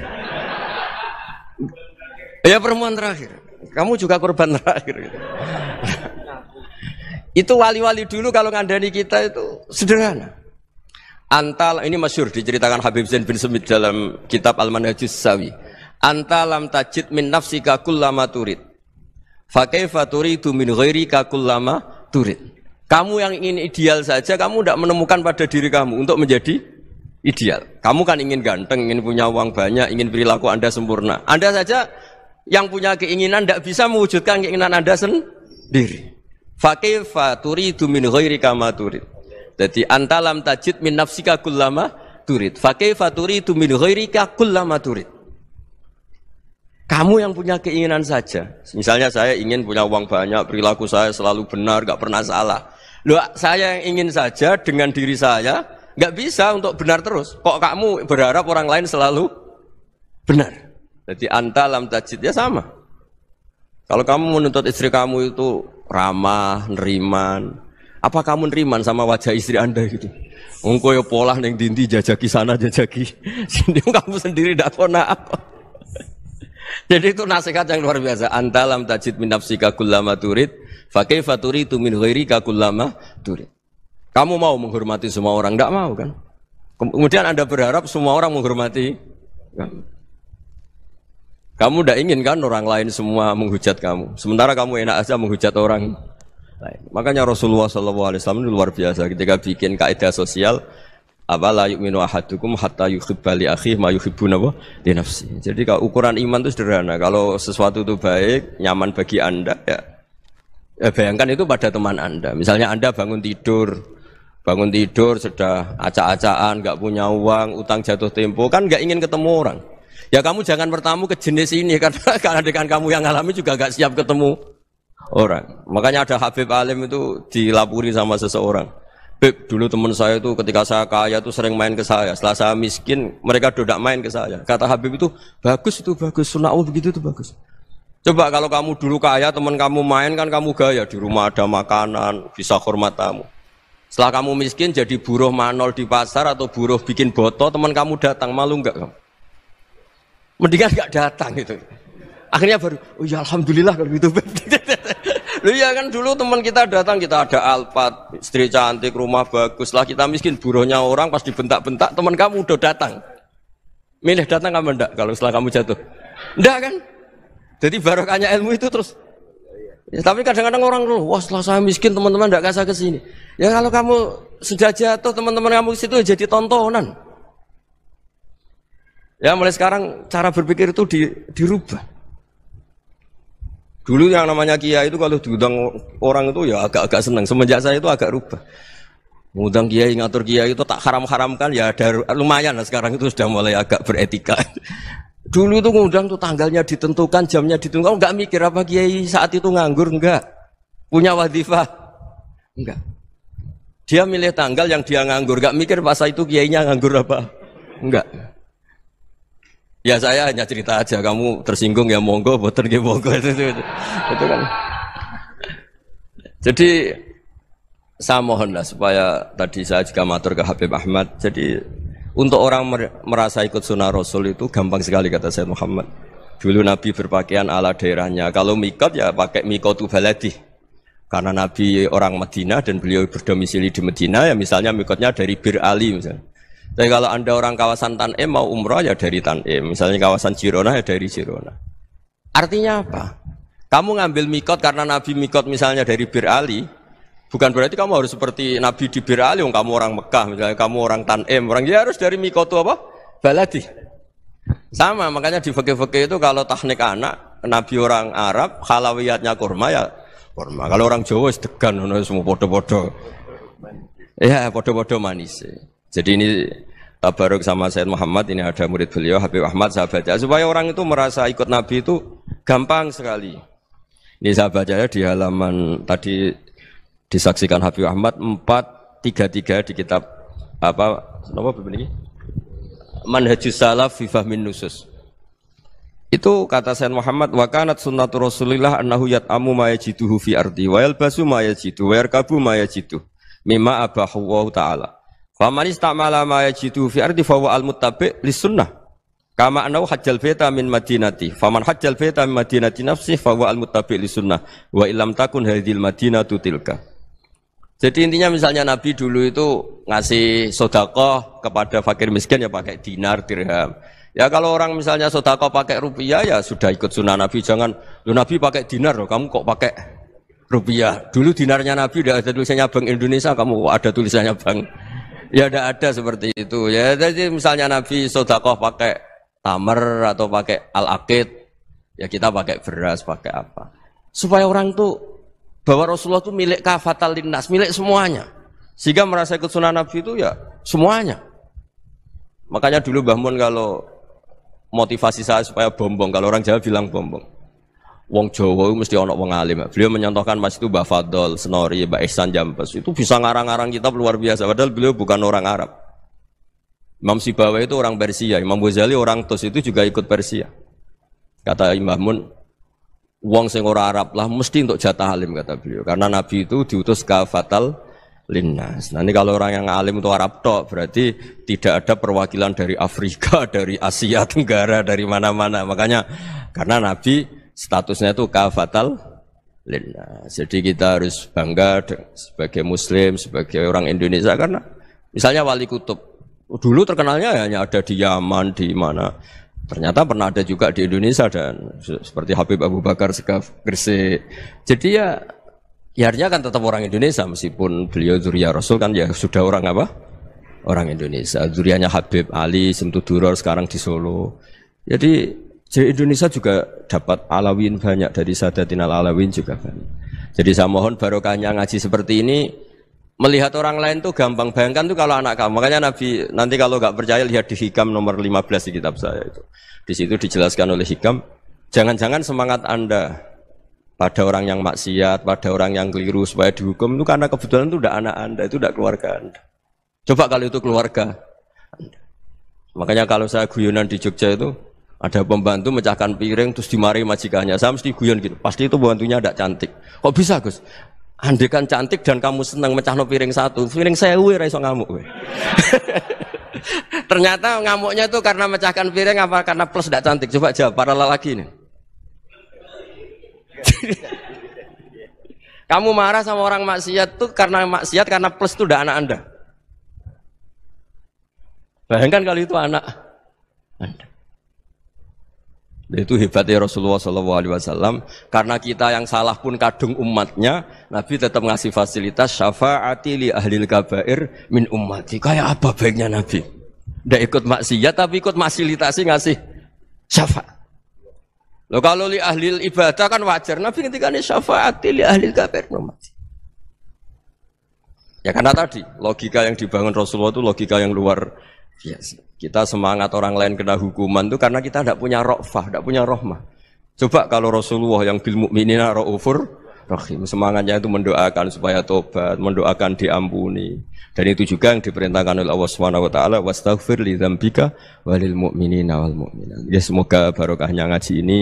Ya perempuan terakhir. Kamu juga korban terakhir gitu. Itu wali-wali dulu kalau ngandani kita itu sederhana. Antal ini masyhur diceritakan Habib Zain bin Semit dalam kitab Al-Manhajus Sawi. Anta lam tajid min nafsika kullama turid. Fa kaifa turidu min ghairika kullama turid. Kamu yang ingin ideal saja kamu tidak menemukan pada diri kamu untuk menjadi ideal. Kamu kan ingin ganteng, ingin punya uang banyak, ingin perilaku Anda sempurna. Anda saja yang punya keinginan tidak bisa mewujudkan keinginan Anda sendiri. Fa kaifa turidu min ghairika ma turid. Jadi anta lam tajid min nafsika kullama turid. Fa kaifa turidu min ghairika kullama turid. Kamu yang punya keinginan saja. Misalnya saya ingin punya uang banyak, perilaku saya selalu benar, enggak pernah salah. Loh, saya yang ingin saja dengan diri saya enggak bisa untuk benar terus. Kok kamu berharap orang lain selalu benar? Jadi anta lam tajid ya sama. Kalau kamu menuntut istri kamu itu ramah, neriman, apa kamu neriman sama wajah istri Anda gitu? Engko ya pola ning dindi jajaki sana jajaki sini kamu sendiri ndak kona apa. Jadi itu nasihat yang luar biasa. Anta lam tajid min nafsika kullama turid, fa kaifa turidu min ghairika kullama turid. Kamu mau menghormati semua orang, ndak mau kan? Kemudian Anda berharap semua orang menghormati kamu. Kamu tidak ingin kan orang lain semua menghujat kamu. Sementara kamu enak aja menghujat orang lain. Makanya Rasulullah SAW itu luar biasa ketika bikin kaidah sosial. Apa la yu'minu ahadukum hatta yuhibba li akhihi ma yuhibbu li nafsi. Jadi kalau ukuran iman itu sederhana. Kalau sesuatu itu baik, nyaman bagi Anda ya bayangkan itu pada teman Anda. Misalnya Anda bangun tidur sudah acak-acakan, nggak punya uang, utang jatuh tempo, kan nggak ingin ketemu orang. Ya kamu jangan bertamu ke jenis ini karena dengan kamu yang alami juga gak siap ketemu orang. Makanya ada Habib Alim itu dilapuri sama seseorang. Beb, dulu teman saya itu ketika saya kaya itu sering main ke saya. Setelah saya miskin, mereka tidak main ke saya. Kata Habib itu bagus, sunnah Allah begitu itu bagus. Coba kalau kamu dulu kaya, teman kamu main kan kamu gaya. Di rumah ada makanan, bisa hormat tamu. Setelah kamu miskin jadi buruh manol di pasar atau buruh bikin boto, teman kamu datang, malu enggak kamu? Mendingan gak datang gitu. Akhirnya baru, oh ya alhamdulillah kalau gitu. Loh ya kan dulu teman kita datang, kita ada Alphard, istri cantik, rumah bagus. Lah kita miskin, buruhnya orang pas dibentak-bentak, teman kamu udah datang. Milih datang kamu enggak kalau setelah kamu jatuh? Enggak kan? Jadi barokahnya ilmu itu terus. Ya, tapi kadang-kadang orang loh, wah setelah saya miskin teman-teman enggak kasih ke sini. Ya kalau kamu sudah jatuh, teman-teman kamu ke situ jadi tontonan. Ya mulai sekarang cara berpikir itu dirubah. Dulu yang namanya kiai itu kalau diundang orang itu ya agak-agak senang. Semenjak saya itu agak rubah. Mengundang kiai, ngatur kiai itu tak haram-haramkan ya ada lumayan lah sekarang itu sudah mulai agak beretika. Dulu itu ngundang tuh tanggalnya ditentukan, jamnya ditentukan. Enggak mikir apa kiai saat itu nganggur, enggak. Punya wadifah, enggak. Dia milih tanggal yang dia nganggur, enggak mikir pas itu kiainya nganggur apa, enggak. Ya saya hanya cerita aja, kamu tersinggung ya monggo, boten nggih monggo itu kan. Jadi saya mohonlah supaya tadi saya juga matur ke Habib Ahmad. Jadi untuk orang merasa ikut sunnah Rasul itu gampang sekali kata Sayyid Muhammad. Dulu Nabi berpakaian ala daerahnya. Kalau mikot ya pakai mikotu baladi. Karena Nabi orang Madinah dan beliau berdomisili di Madinah ya misalnya mikotnya dari Bir Ali misalnya. Tapi kalau Anda orang kawasan Tanim mau umroh ya dari Tanim. Misalnya kawasan Jirona ya dari Jirona. Artinya apa? Kamu ngambil mikot karena Nabi mikot misalnya dari Bir Ali, bukan berarti kamu harus seperti Nabi di Bir Ali, kamu orang Mekah, misalnya kamu orang Tanim, orang ya harus dari mikot itu apa? Baladi. Sama, makanya di fikih-fikih itu kalau tahnik anak, Nabi orang Arab, halawiyatnya kurma ya kurma. Kalau orang Jawa sedegan, semua podo-podo. Ya, podo-podo manis. Jadi ini tabaruk sama Sayyid Muhammad, ini ada murid beliau, Habib Ahmad, saya baca. Supaya orang itu merasa ikut Nabi itu gampang sekali. Ini saya baca ya di halaman tadi disaksikan Habib Ahmad 433 di kitab apa begini? Manhajus Salaf fi Fahmin Nusus. Itu kata Sayyid Muhammad wa kanat sunnatu Rasulillah annahu yat'amu ma yajiduhu fi ardi wa yalbasu ma yajidu wa yarkabu ma yajidu mimma abahu wa ta'ala. Faman istamala ma yajidu fi ardi fa huwa al-muttabi' lis-sunnah. Kama annahu hajjal baita min madinati. Faman hajjal baita min madinati nafsi fa huwa al-muttabi' lis-sunnah. Wa illam takun hadhil madinatu tilka. Jadi intinya misalnya Nabi dulu itu ngasih sedekah kepada fakir miskin ya pakai dinar, dirham. Ya kalau orang misalnya sedekah pakai rupiah ya sudah ikut sunnah Nabi. Jangan, lu Nabi pakai dinar loh, kamu kok pakai rupiah. Dulu dinarnya Nabi udah ada tulisannya Bank Indonesia, kamu kok ada tulisannya Bank. Ya tidak ada seperti itu. Ya jadi misalnya Nabi sedekah pakai tamar atau pakai al-aqid, ya kita pakai beras, pakai apa. Supaya orang tuh bahwa Rasulullah itu milik kafatal linnas, milik semuanya. Sehingga merasa ikut sunnah Nabi itu ya semuanya. Makanya dulu Mbah Mun kalau motivasi saya supaya bombong, kalau orang Jawa bilang bombong. Wong Jawa mesti ono wong alim. Beliau menyontohkan mas itu Mbah Fadol, Senori, Mbah Ihsan Jambes. Itu bisa ngarang-ngarang kitab luar biasa. Padahal beliau bukan orang Arab. Imam Sibawa itu orang Persia. Imam Ghazali orang Tus itu juga ikut Persia. Kata Mbah Mun, wong sing ora Arab lah mesti untuk jatah alim kata beliau. Karena Nabi itu diutus kafatal linnas. Nah ini kalau orang yang alim itu Arab tok, berarti tidak ada perwakilan dari Afrika, dari Asia Tenggara, dari mana-mana. Makanya karena Nabi statusnya itu kafatal linnas. Jadi kita harus bangga sebagai Muslim, sebagai orang Indonesia karena misalnya Wali Kutub dulu terkenalnya hanya ada di Yaman, di mana. Ternyata pernah ada juga di Indonesia dan seperti Habib Abu Bakar Segaf Gresik. Jadi ya artinya kan tetap orang Indonesia meskipun beliau zuriyah Rasul kan ya sudah orang apa? Orang Indonesia. Zuriyahnya Habib Ali Simtuduror sekarang di Solo. Jadi Indonesia juga dapat alawin banyak dari Sadatinal Alawin juga banyak. Jadi saya mohon barokahnya ngaji seperti ini. Melihat orang lain tuh gampang, bayangkan tuh kalau anak kamu. Makanya Nabi, nanti kalau nggak percaya lihat di Hikam nomor 15 di kitab saya itu. Di situ dijelaskan oleh Hikam, jangan-jangan semangat Anda pada orang yang maksiat, pada orang yang keliru supaya dihukum itu karena kebetulan itu udah anak Anda, itu udah keluarga Anda. Coba kalau itu keluarga Anda. Makanya kalau saya guyonan di Jogja itu, ada pembantu mecahkan piring terus dimarahi majikannya. Saya mesti guyon gitu, pasti itu pembantunya tidak cantik. Kok bisa Gus? Andai kan cantik dan kamu senang mecahno piring satu, piring 1000 ra iso ngamuk kowe. Ternyata ngamuknya itu karena mecahkan piring apa karena plus tidak cantik? Coba jawab para lelaki ini. Kamu marah sama orang maksiat tuh karena maksiat karena plus itu udah anak Anda. Bayangkan kalau itu anak Anda. Itu hebatnya Rasulullah SAW karena kita yang salah pun kadung umatnya, Nabi tetap ngasih fasilitas syafaati li ahlil kabair min ummati. Kayak apa baiknya Nabi? Tidak ikut maksiat tapi ikut fasilitasi ngasih syafaat. Loh kalau li ahlil ibadah kan wajar. Nabi ketika ini syafaati li ahlil kabair min ummati. Ya karena tadi logika yang dibangun Rasulullah itu logika yang luar biasa. Kita semangat orang lain kena hukuman itu karena kita tidak punya ra'fah, tidak punya rahmah. Coba kalau Rasulullah yang bil mukminina raufur Rahim. Semangatnya itu mendoakan supaya tobat, mendoakan diampuni. Dan itu juga yang diperintahkan oleh Allah Subhanahu wa taala, wastaghfir li dzambika walil mu'minina wal mu'minat. Ya semoga barokahnya ngaji ini,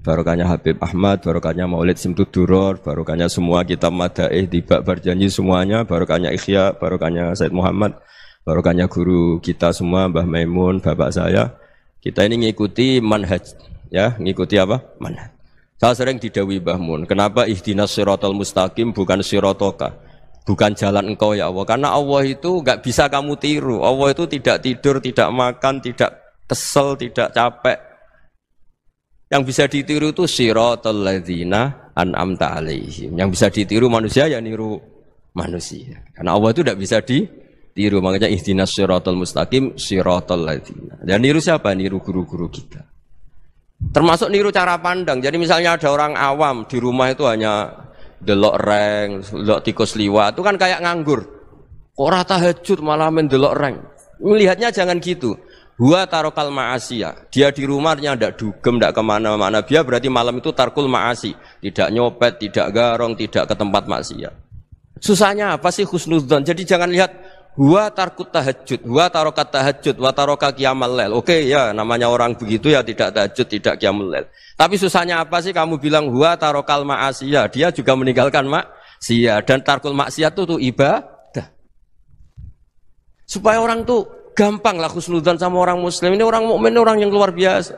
barokahnya Habib Ahmad, barokahnya Maulid Simtud Duror, barokahnya semua kitab Madaih, Tiba Berjanji semuanya, barokahnya Ikhya, barokahnya Said Muhammad, barokahnya guru kita semua, Mbah Maimun, bapak saya. Kita ini ngikuti manhaj, ya, ngikuti apa? Manhaj. Saya sering didhawuhi Mbah Mun, kenapa ihdinas siratal mustaqim bukan siratoka, bukan jalan engkau ya Allah? Karena Allah itu enggak bisa kamu tiru. Allah itu tidak tidur, tidak makan, tidak kesel, tidak capek. Yang bisa ditiru itu siratal ladzina an'amta alaihim. Yang bisa ditiru manusia ya niru manusia. Karena Allah itu tidak bisa ditiru. Makanya ihdinas siratal mustaqim siratal ladzina. Dan niru siapa? Niru guru-guru kita. Termasuk niru cara pandang. Jadi misalnya ada orang awam di rumah itu hanya delok reng, delok tikus liwat, itu kan kayak nganggur. Kok ora tahajud malah main delok reng. Melihatnya jangan gitu. Huwa tarokal ma'asiyah. Dia di rumahnya ndak dugem, ndak kemana-mana. Dia berarti malam itu tarkul ma'asi. Tidak nyopet, tidak garong, tidak ke tempat maksiat. Susahnya apa sih husnudzon? Jadi jangan lihat huwa tarkut tahajud, huwa tarokat tahajud, wa taroka qiyamal lail. Oke ya, namanya orang begitu ya tidak tahajud, tidak qiyamul lail. Tapi susahnya apa sih kamu bilang huwa tarokal ma'asiyah? Dia juga meninggalkan maksiat, dan tarkul maksiat itu tuh ibadah. Supaya orang tuh gampang lah husnudzon sama orang muslim. Ini orang mukmin, orang yang luar biasa.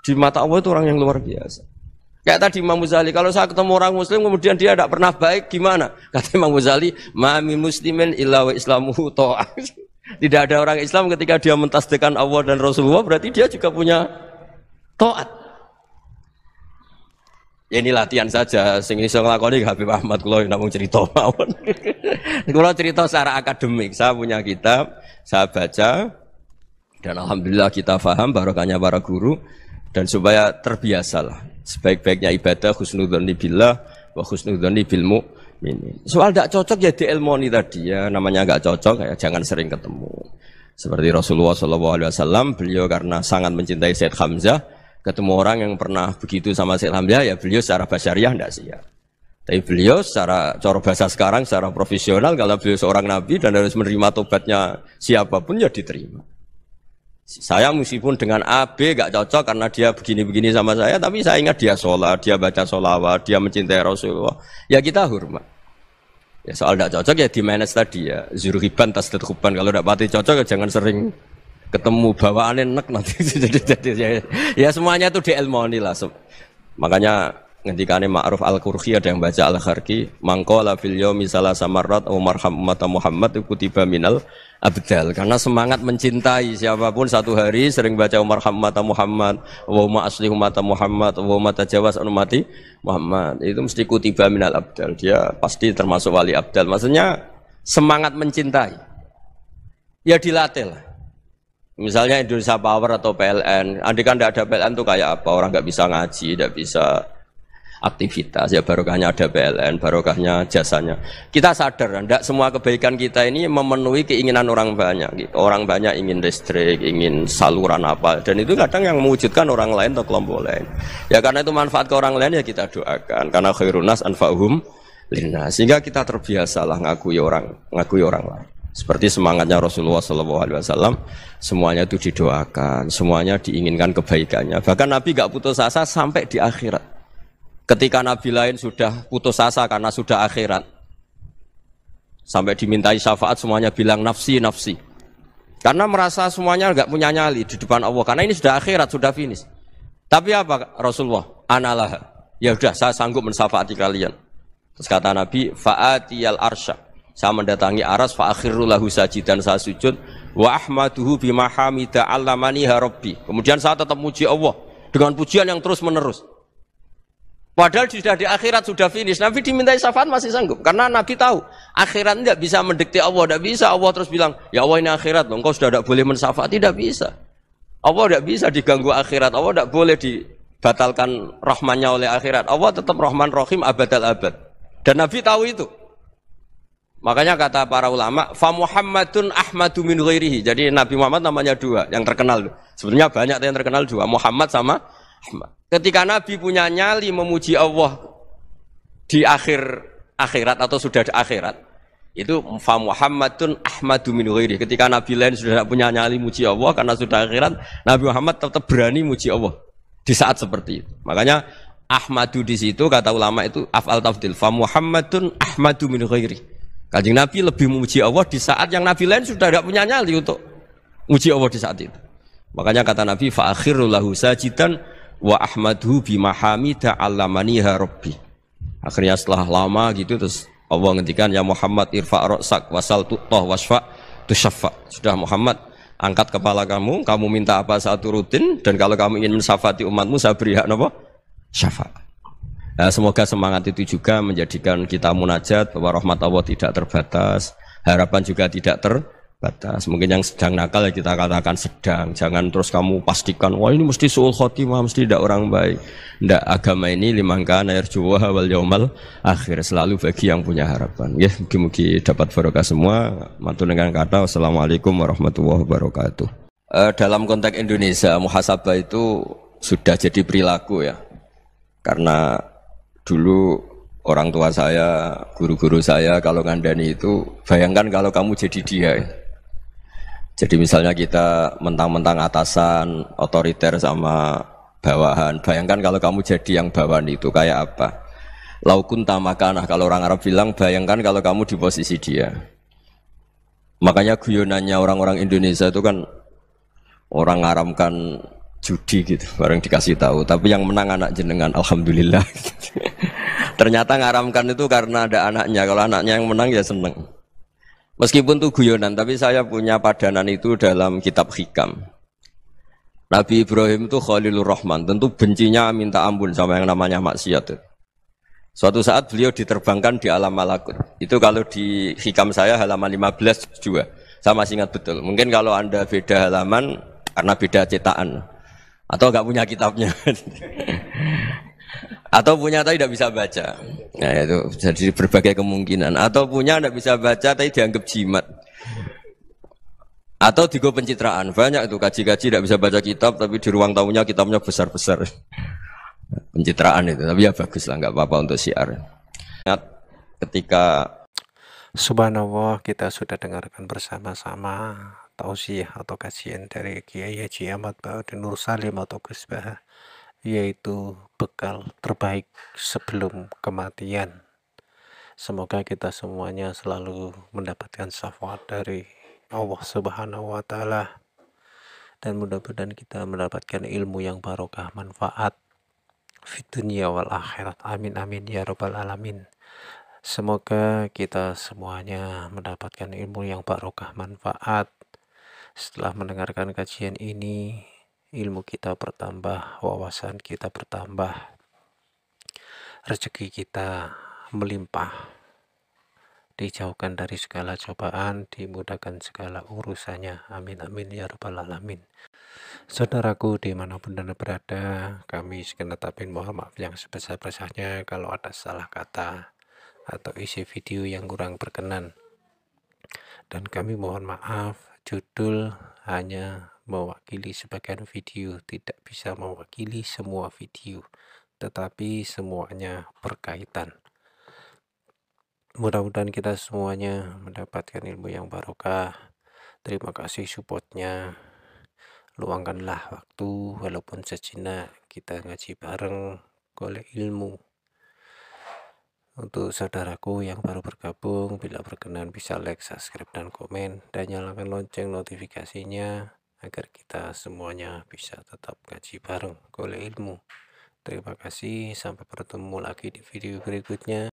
Di mata Allah itu orang yang luar biasa. Kayak tadi Imam Ghazali, kalau saya ketemu orang muslim kemudian dia tidak pernah baik, gimana? Kata Imam Ghazali, ma min muslimin illa wa islamuhu ta'ah. Tidak ada orang Islam ketika dia mentasdihkan Allah dan Rasulullah, berarti dia juga punya taat. Ya ini latihan saja, sing iso nglakoni Habib Ahmad kula namung cerita mawon. Kula cerita secara akademik, saya punya kitab, saya baca dan alhamdulillah kita paham barokahnya para guru dan supaya terbiasalah. Sebaik-baiknya ibadah husnudzonni billah wa husnudzonni bil mu'minin. Soal tidak cocok ya diilmoni tadi ya, namanya enggak cocok ya jangan sering ketemu. Seperti Rasulullah SAW, beliau karena sangat mencintai Said Hamzah, ketemu orang yang pernah begitu sama Said Hamzah ya beliau secara basyariah tidak siap. Tapi beliau secara cara bahasa sekarang, secara profesional, kalau beliau seorang nabi dan harus menerima tobatnya siapapun ya diterima. Saya meskipun dengan A, B gak cocok karena dia begini-begini sama saya, tapi saya ingat dia sholat, dia baca sholawat, dia mencintai Rasulullah. Ya kita hormat. Ya soal gak cocok ya di manage tadi ya. Zuruhiban tasdid huban. Kalau gak pati cocok ya jangan sering ketemu, bawaannya enak nanti. Ya semuanya itu diilmoni lah. Makanya ngendikane Ma'ruf Al-Qurhi ada yang baca Al-Kharki, mangqala fil yaumi salasa marrat aw marham ummata Muhammad kutiba minal abdal. Karena semangat mencintai siapapun satu hari sering baca marham ummata Muhammad, wa ma aslih ummata Muhammad, wa ma tajawaz an ummati Muhammad, itu mesti kutiba minal abdal. Dia pasti termasuk wali abdal. Maksudnya semangat mencintai. Ya dilatih lah. Misalnya Indonesia Power atau PLN, andai kan tidak ada PLN itu kayak apa? Orang nggak bisa ngaji, tidak bisa aktivitas, ya barokahnya ada PLN, barokahnya jasanya. Kita sadar, tidak semua kebaikan kita ini memenuhi keinginan orang banyak. Gitu. Orang banyak ingin listrik, ingin saluran apa, dan itu kadang yang mewujudkan orang lain atau kelompok lain. Ya karena itu manfaat ke orang lain ya kita doakan. Karena khairun nas anfa'uhum linnas. Sehingga kita terbiasalah ngakui orang lain. Seperti semangatnya Rasulullah SAW, semuanya itu didoakan, semuanya diinginkan kebaikannya. Bahkan Nabi gak putus asa sampai di akhirat. Ketika Nabi lain sudah putus asa karena sudah akhirat, sampai dimintai syafaat semuanya bilang nafsi, nafsi. Karena merasa semuanya enggak punya nyali di depan Allah. Karena ini sudah akhirat, sudah finish. Tapi apa Rasulullah? Analah. Ya sudah, saya sanggup mensyafaati kalian. Terus kata Nabi, fa'atiyal arsya. Saya mendatangi aras, fa'akhiru lahu sajidan, saya sujud. Wa ahmaduhu bima hamida allamaniha rabbi. Kemudian saya tetap muji Allah dengan pujian yang terus menerus. Padahal sudah di akhirat, sudah finish. Nabi dimintai syafaat masih sanggup. Karena Nabi tahu, akhirat tidak bisa mendikte Allah. Tidak bisa Allah terus bilang, ya Allah ini akhirat loh, engkau sudah tidak boleh mensyafaat. Tidak bisa. Allah tidak bisa diganggu akhirat. Allah tidak boleh dibatalkan rahmannya oleh akhirat. Allah tetap rahman rahim abadal abad. Dan Nabi tahu itu. Makanya kata para ulama, fa Muhammadun ahmadu min ghairihi. Jadi Nabi Muhammad namanya dua, yang terkenal. Sebenarnya banyak yang terkenal dua, Muhammad sama Ahmad. Ketika Nabi punya nyali memuji Allah di akhir akhirat atau sudah di akhirat itu fa Muhammadun ahmadu min ghairi. Ketika nabi lain sudah tidak punya nyali muji Allah karena sudah akhirat, Nabi Muhammad tetap berani muji Allah di saat seperti itu. Makanya ahmadu di situ kata ulama itu af'al tafdil, fa Muhammadun ahmadu min ghairi. Kanjeng Nabi lebih memuji Allah di saat yang nabi lain sudah tidak punya nyali untuk muji Allah di saat itu. Makanya kata Nabi fa akhiru lahu sajidan wa ahmadhu bimahamida allamaniha rabbi. Akhirnya setelah lama gitu terus Allah ngendikan ya Muhammad irfa' ra'sak wasal tu'tah wasfa' tusyaffa. Sudah Muhammad, angkat kepala kamu minta apa saat turutin, dan kalau kamu ingin mensafati umatmu saya beri hak napa? Syafaat. Nah, semoga semangat itu juga menjadikan kita munajat bahwa rahmat Allah tidak terbatas, harapan juga tidak terbatas. Mungkin yang sedang nakal ya kita katakan sedang, jangan terus kamu pastikan wah ini mesti suul khotimah, mesti tidak orang baik. Tidak, agama ini liman kana yarjuwa wal yaumal akhir, selalu bagi yang punya harapan. Ya, mugi-mugi dapat barokah semua. Matur dengan kata wassalamualaikum warahmatullahi wabarakatuh. Dalam konteks Indonesia, muhasabah itu sudah jadi perilaku ya. Karena dulu orang tua saya, guru-guru saya kalau ngandani itu, bayangkan kalau kamu jadi dia. Jadi misalnya kita mentang-mentang atasan, otoriter sama bawahan. Bayangkan kalau kamu jadi yang bawahan itu kayak apa? Laukun tamakanah, kalau orang Arab bilang, bayangkan kalau kamu di posisi dia. Makanya guyonannya orang-orang Indonesia itu kan orang ngaramkan judi gitu, bareng dikasih tahu. Tapi yang menang anak jenengan, alhamdulillah. Ternyata ngaramkan itu karena ada anaknya. Kalau anaknya yang menang ya seneng. Meskipun itu guyonan, tapi saya punya padanan itu dalam kitab Hikam. Nabi Ibrahim itu Khalilur Rahman, tentu bencinya minta ampun sama yang namanya maksiat. Suatu saat beliau diterbangkan di alam malakut. Itu kalau di Hikam saya halaman 15 juga. Saya masih ingat betul. Mungkin kalau Anda beda halaman karena beda cetakan. Atau enggak punya kitabnya. Atau punya tapi tidak bisa baca. Nah itu jadi berbagai kemungkinan. Atau punya tidak bisa baca tapi dianggap jimat. Atau digo pencitraan. Banyak itu kaji-kaji tidak bisa baca kitab tapi di ruang tamunya kitabnya besar-besar. Pencitraan itu. Tapi ya bagus lah, enggak apa-apa untuk syiar. Ketika Subhanallah, kita sudah dengarkan bersama-sama tausiah atau kajian dari Kiai Haji Ahmad Ba'udin Nur Salim atau Gus Bah, yaitu bekal terbaik sebelum kematian. Semoga kita semuanya selalu mendapatkan syafaat dari Allah Subhanahu wa Ta'ala, dan mudah-mudahan kita mendapatkan ilmu yang barokah, manfaat fid dunya wal akhirat. Amin amin ya rabbal alamin. Semoga kita semuanya mendapatkan ilmu yang barokah, manfaat. Setelah mendengarkan kajian ini, ilmu kita bertambah, wawasan kita bertambah, rezeki kita melimpah, dijauhkan dari segala cobaan, dimudahkan segala urusannya. Amin amin ya rabbal alamin. Saudaraku dimanapun Anda berada, kami segenap tapin mohon maaf yang sebesar-besarnya kalau ada salah kata atau isi video yang kurang berkenan, dan kami mohon maaf, judul hanya mewakili sebagian video, tidak bisa mewakili semua video, tetapi semuanya berkaitan. Mudah-mudahan kita semuanya mendapatkan ilmu yang barokah. Terima kasih supportnya. Luangkanlah waktu walaupun sejenak, kita ngaji bareng, golek ilmu. Untuk saudaraku yang baru bergabung, bila berkenan bisa like, subscribe, dan komen, dan nyalakan lonceng notifikasinya agar kita semuanya bisa tetap ngaji bareng, golek ilmu. Terima kasih, sampai bertemu lagi di video berikutnya.